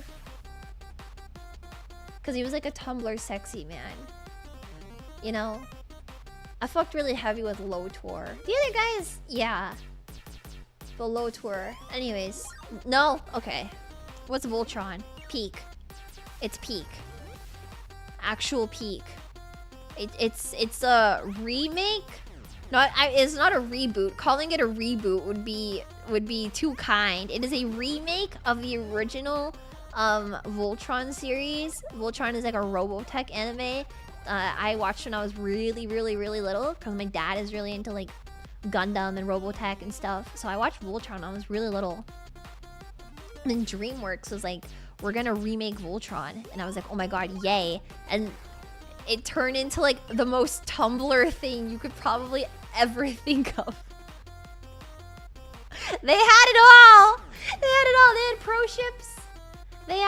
Because he was like a Tumblr sexy man. You know? I fucked really heavy with Lotor. The other guys, yeah. But Lotor. Anyways. No? Okay. What's Voltron? Peak. It's Peak. Actual Peak. It's a remake? It's not a reboot. Calling it a reboot would be too kind. It is a remake of the original Voltron series. Voltron is like a Robotech anime. I watched when I was really little because my dad is really into like Gundam and Robotech and stuff. So I watched Voltron when I was really little. And then DreamWorks was like, we're gonna remake Voltron. And I was like, oh my god, yay. And it turned into like the most Tumblr thing you could probably ever think of. They had it all. They had it all. They had pro ships. They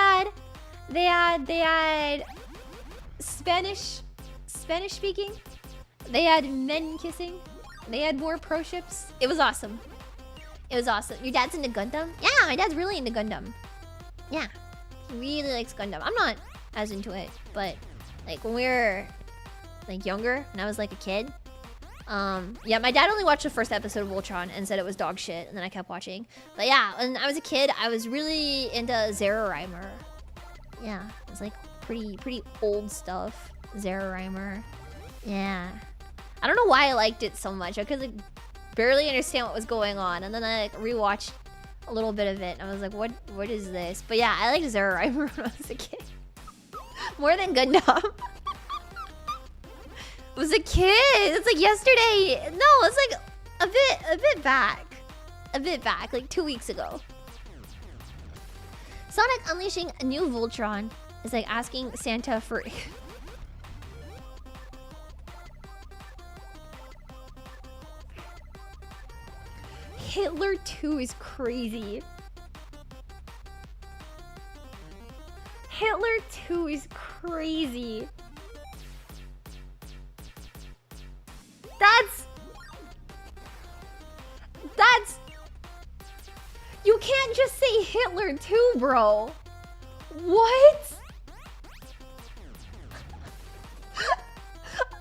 had Spanish speaking. They had men kissing. They had more pro ships. It was awesome. It was awesome. Your dad's into Gundam? Yeah, my dad's really into Gundam. Yeah, he really likes Gundam. I'm not as into it, but like when we were like younger, when I was like a kid, yeah, my dad only watched the first episode of Voltron and said it was dog shit, and then I kept watching. But yeah, when I was a kid, I was really into Zerareimer. Yeah, it was like pretty old stuff. Zerareimer. Yeah. I don't know why I liked it so much. Because barely understand what was going on. And then I like rewatched a little bit of it and I was like, what is this? But yeah, I liked Zero I remember when I was a kid. More than Gundam. It was a kid. It's like yesterday. No, it's like a bit back. A bit back, like 2 weeks ago. Sonic unleashing a new Voltron is like asking Santa for Hitler 2 is crazy. Hitler 2 is crazy. That's... You can't just say Hitler 2, bro. What?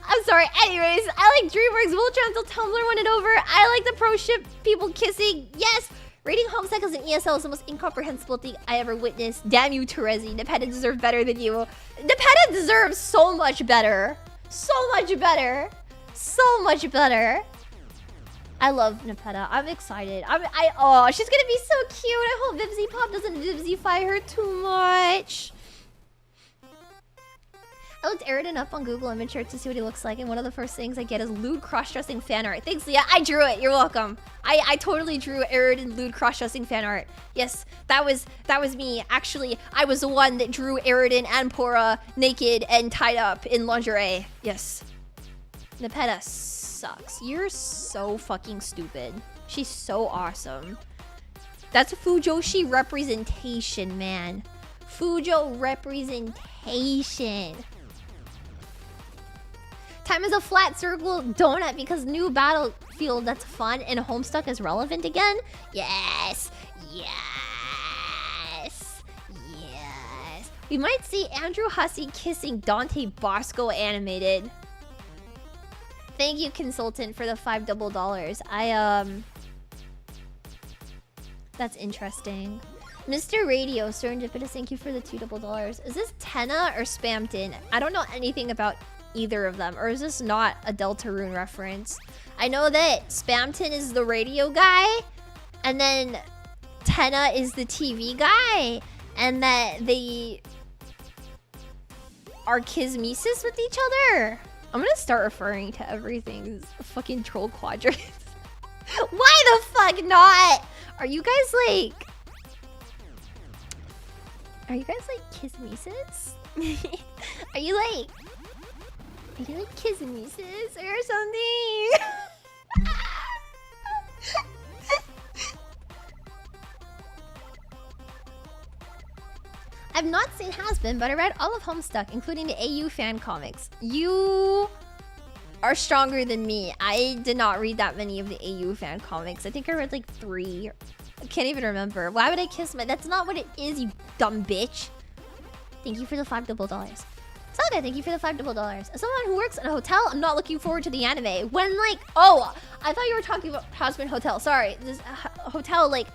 I'm sorry. Anyways, I like DreamWorks Voltron until Tumblr won it over. I like the pro ship people kissing. Yes! Rating Homestuck as an ESL is the most incomprehensible thing I ever witnessed. Damn you, Terezi. Nepeta deserves better than you. Nepeta deserves so much better. So much better. So much better. I love Nepeta. I'm excited. Oh, she's gonna be so cute. I hope Vivzy Pop doesn't Vivzyfy her too much. I looked Eriden up on Google image search to see what he looks like, and one of the first things I get is lewd cross-dressing fan art. Thanks, Leah. I drew it. You're welcome. I totally drew Eriden lewd cross-dressing fan art. Yes, that was me. Actually, I was the one that drew Eriden and Pora naked and tied up in lingerie. Yes. Nepeta sucks. You're so fucking stupid. She's so awesome. That's Fujoshi representation, man. Fujo representation. Time is a flat circle donut because new battlefield that's fun and Homestuck is relevant again? Yes! Yes! Yes! We might see Andrew Hussey kissing Dante Bosco animated. Thank you, consultant, for the $5. That's interesting. Mr. Radio, Serendipitous, thank you for the $2. Is this Tenna or Spamton? I don't know anything about either of them. Or is this not a Deltarune reference? I know that Spamton is the radio guy. And then Tenna is the TV guy. And that they are kismesis with each other. I'm gonna start referring to everything as fucking troll quadrant. Why the fuck not? Are you guys like kismesis? Are you like kismesis or something? I've not seen Has-Been, but I read all of Homestuck, including the AU fan comics. You are stronger than me. I did not read that many of the AU fan comics. I think I read like 3. I can't even remember. Why would I kiss my... That's not what it is, you dumb bitch. Thank you for the $5. Saga, thank you for the $5. As someone who works in a hotel, I'm not looking forward to the anime. When like... Oh, I thought you were talking about Has-Been Hotel. Sorry. This hotel like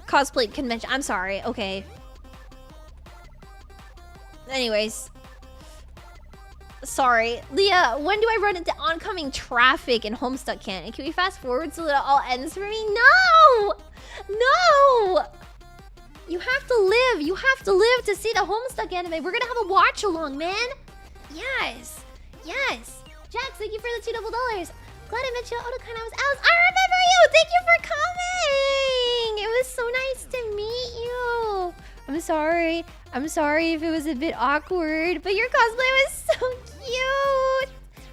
cosplay convention. I'm sorry. Okay. Anyways. Sorry. Leah, when do I run into oncoming traffic in Homestuck canon? Can we fast forward so that it all ends for me? No! No! You have to live. You have to live to see the Homestuck anime. We're gonna have a watch along, man. Yes. Yes. Jax, thank you for the $2. Glad I met you. Otakana was Alice. I remember you. Thank you for coming. It was so nice to meet you. I'm sorry. I'm sorry if it was a bit awkward, but your cosplay was so cute.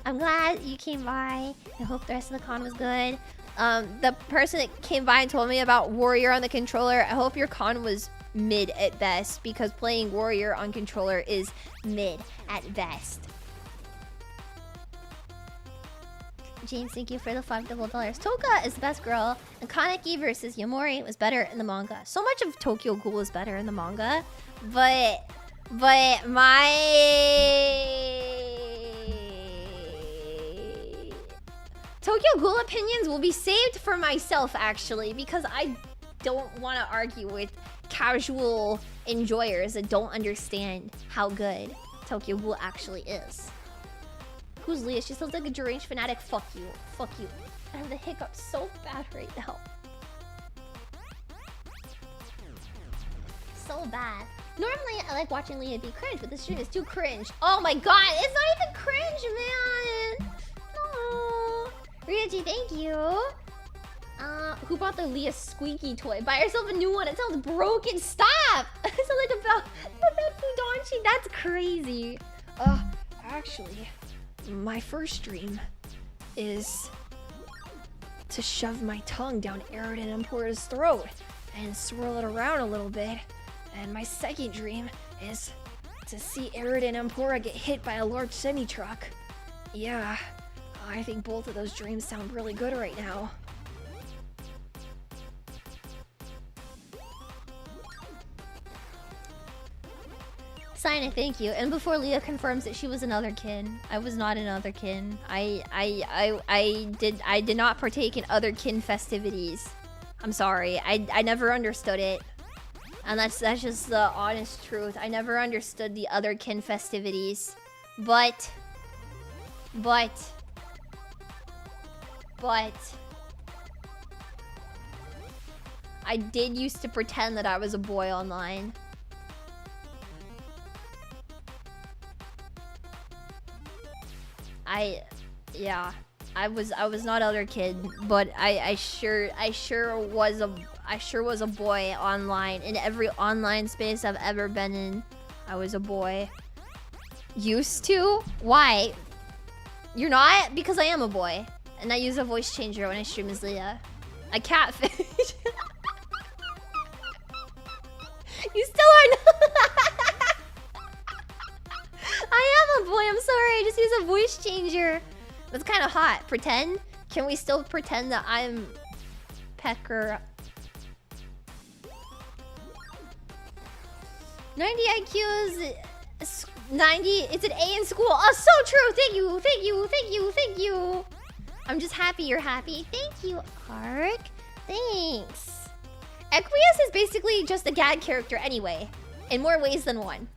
I'm glad you came by. I hope the rest of the con was good. The person that came by and told me about Warrior on the controller, I hope your con was mid at best, because playing Warrior on controller is mid at best. James, thank you for the $5. Toka is the best girl, and Kaneki versus Yamori was better in the manga. So much of Tokyo Ghoul is better in the manga, but my Tokyo Ghoul opinions will be saved for myself, actually, because I don't want to argue with casual enjoyers that don't understand how good Tokyo Ghoul actually is. Who's Leah? She sounds like a deranged fanatic. Fuck you. Fuck you. I have the hiccups so bad right now. So bad. Normally, I like watching Leah be cringe, but this stream is too cringe. Oh my god, it's not even cringe, man! No. Ryuji, thank you. Who bought the Leah squeaky toy? Buy yourself a new one. It sounds broken. Stop! It sounds like about Fudanchi. That's crazy. Actually, my first dream is to shove my tongue down Erina Empora's throat and swirl it around a little bit. And my second dream is to see Erina Empora get hit by a large semi-truck. Yeah, I think both of those dreams sound really good right now. Sign thank you. And before Leah confirms that she was another kin, I was not another kin. I did not partake in other kin festivities. I'm sorry. I never understood it. And that's just the honest truth. I never understood the other kin festivities. But I did used to pretend that I was a boy online. I was not other kid, but I sure was a boy online. In every online space I've ever been in, I was a boy. Used to? Why? You're not? Because I am a boy. And I use a voice changer when I stream as Leah. A catfish. You still are not. I am a boy, I'm sorry. I just use a voice changer. That's kind of hot. Pretend? Can we still pretend that I'm Pecker? 90 IQ is 90. It's an A in school. Oh, so true. Thank you. Thank you. Thank you. Thank you. I'm just happy you're happy. Thank you, Ark. Thanks. Equius is basically just a gag character anyway, in more ways than one.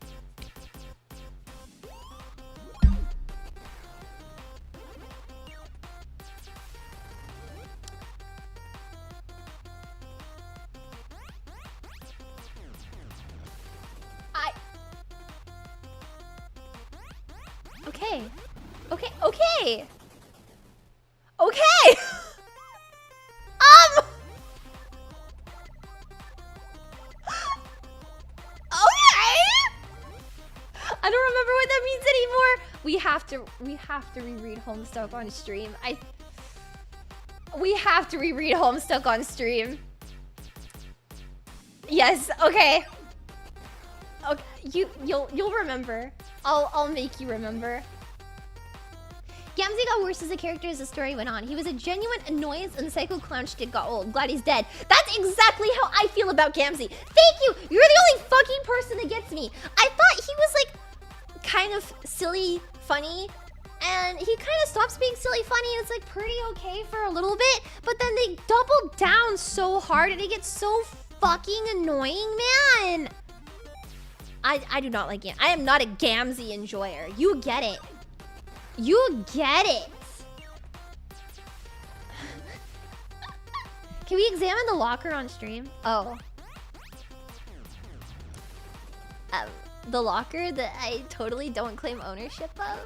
Okay. Okay. Okay. Okay. I don't remember what that means anymore. We have to reread Homestuck on stream. We have to reread Homestuck on stream. Yes, okay. Okay, you'll remember. I'll make you remember. Gamzee got worse as a character as the story went on. He was a genuine annoyance and the psycho clown shtick got old. Glad he's dead. That's exactly how I feel about Gamzee. Thank you! You're the only fucking person that gets me. I thought he was like kind of silly, funny, and he kind of stops being silly, funny, and it's like pretty okay for a little bit, but then they double down so hard and it gets so fucking annoying, man. I do not like it. I am not a Gamzee enjoyer. You get it. You get it. Can we examine the locker on stream? Oh. The locker that I totally don't claim ownership of?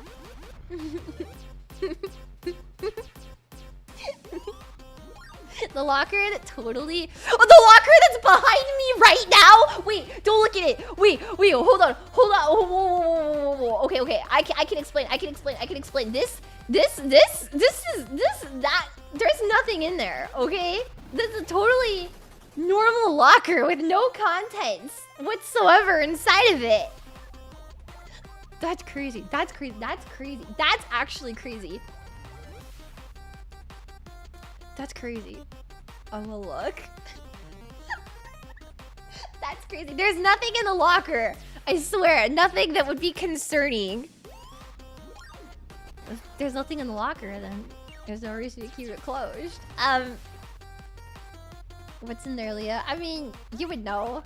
The locker that totally... Oh, the locker that's behind me right now! Wait, don't look at it. Wait, hold on. Whoa. Okay. I can explain. This is that. There's nothing in there, okay? This is a totally normal locker with no contents whatsoever inside of it. That's crazy. That's actually crazy. That's crazy. I'm gonna look. That's crazy. There's nothing in the locker. I swear, nothing that would be concerning. If there's nothing in the locker, then there's no reason to keep it closed. What's in there, Leah? I mean, you would know.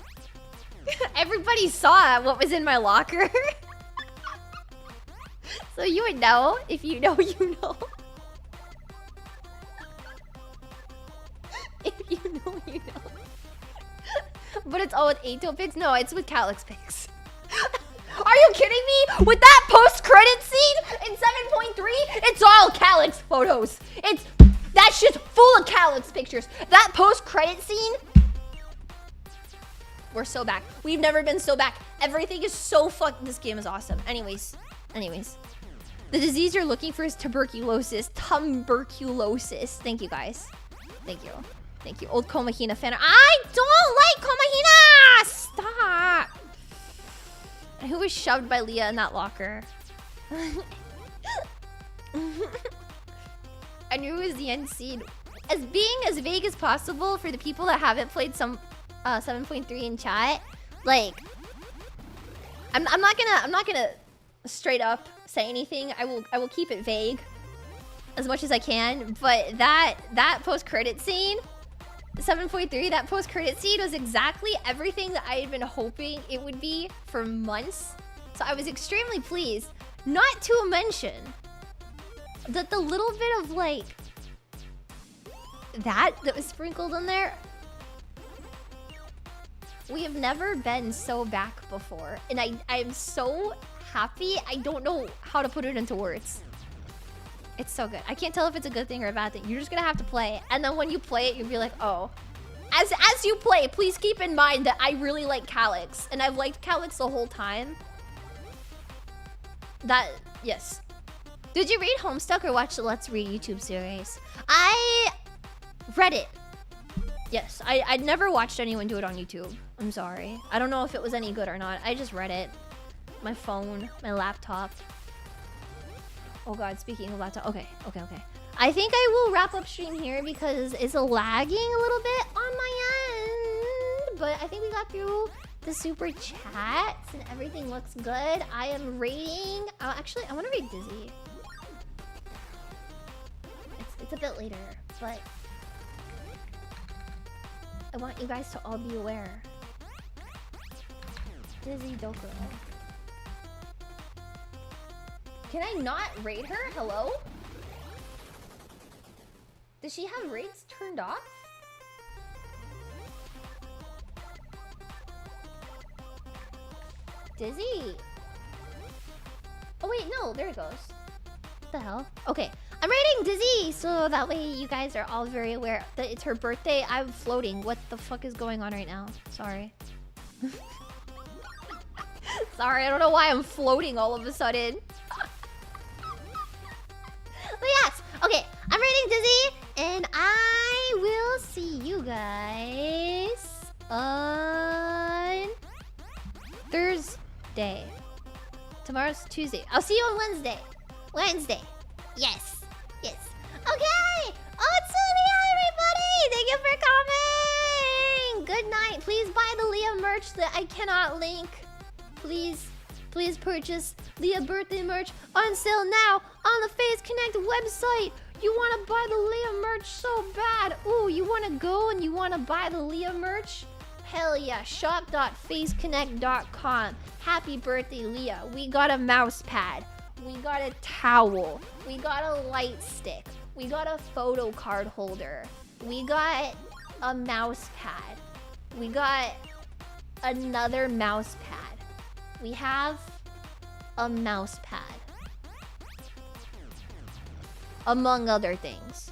Everybody saw what was in my locker. So you would know. If you know, you know. If you know, you know. But it's all with Ato pics? No, it's with Calyx pics. Are you kidding me? With that post-credit scene in 7.3, it's all Calyx photos. That shit's full of Calyx pictures. That post-credit scene, we're so back. We've never been so back. Everything is so fucked. This game is awesome. Anyways. The disease you're looking for is tuberculosis. Tuberculosis. Thank you, guys. Thank you. Old Komachi fan. I don't like Komachi! Stop! And who was shoved by Leah in that locker? I knew it was the end scene. As being as vague as possible for the people that haven't played some 7.3 in chat, like I'm not gonna straight up say anything. I will keep it vague as much as I can. But that post-credit scene, 7.3, that post-credit scene was exactly everything that I had been hoping it would be for months. So I was extremely pleased. Not to mention that the little bit of like that was sprinkled in there. We have never been so back before, and I am so happy. I don't know how to put it into words. It's so good. I can't tell if it's a good thing or a bad thing. You're just gonna have to play it, and then when you play it, you'll be like, oh. As you play, please keep in mind that I really like Calyx, and I've liked Calyx the whole time. Yes. Did you read Homestuck or watch the Let's Read YouTube series? I read it. Yes, I'd never watched anyone do it on YouTube. I'm sorry. I don't know if it was any good or not. I just read it. My phone, my laptop. Oh god, speaking of laptop. Okay. I think I will wrap up stream here because it's lagging a little bit on my end. But I think we got through the super chats and everything looks good. I am rating... actually, I want to rate Dizzy. It's a bit later, but... I want you guys to all be aware. Dizzy Dokuro. Can I not rate her? Hello? Does she have rates turned off? Dizzy. Oh wait, no, there it goes. What the hell? Okay, I'm rating Dizzy so that way you guys are all very aware that it's her birthday. I'm floating. What the fuck is going on right now? Sorry. Sorry, I don't know why I'm floating all of a sudden. But yes, okay, I'm rating Dizzy, and I will see you guys on Thursday. Tomorrow's Tuesday. I'll see you on Wednesday. Yes. Okay. Otsunia, everybody. Thank you for coming. Good night. Please buy the Leah merch that I cannot link. Please purchase Leah birthday merch on sale now on the Phase Connect website. You want to buy the Leah merch so bad. Ooh, you want to go and you want to buy the Leah merch? Hell yeah, shop.phaseconnect.com. Happy birthday, Leah. We got a mouse pad. We got a towel. We got a light stick. We got a photo card holder. We got a mouse pad. We got another mouse pad. We have a mouse pad. Among other things.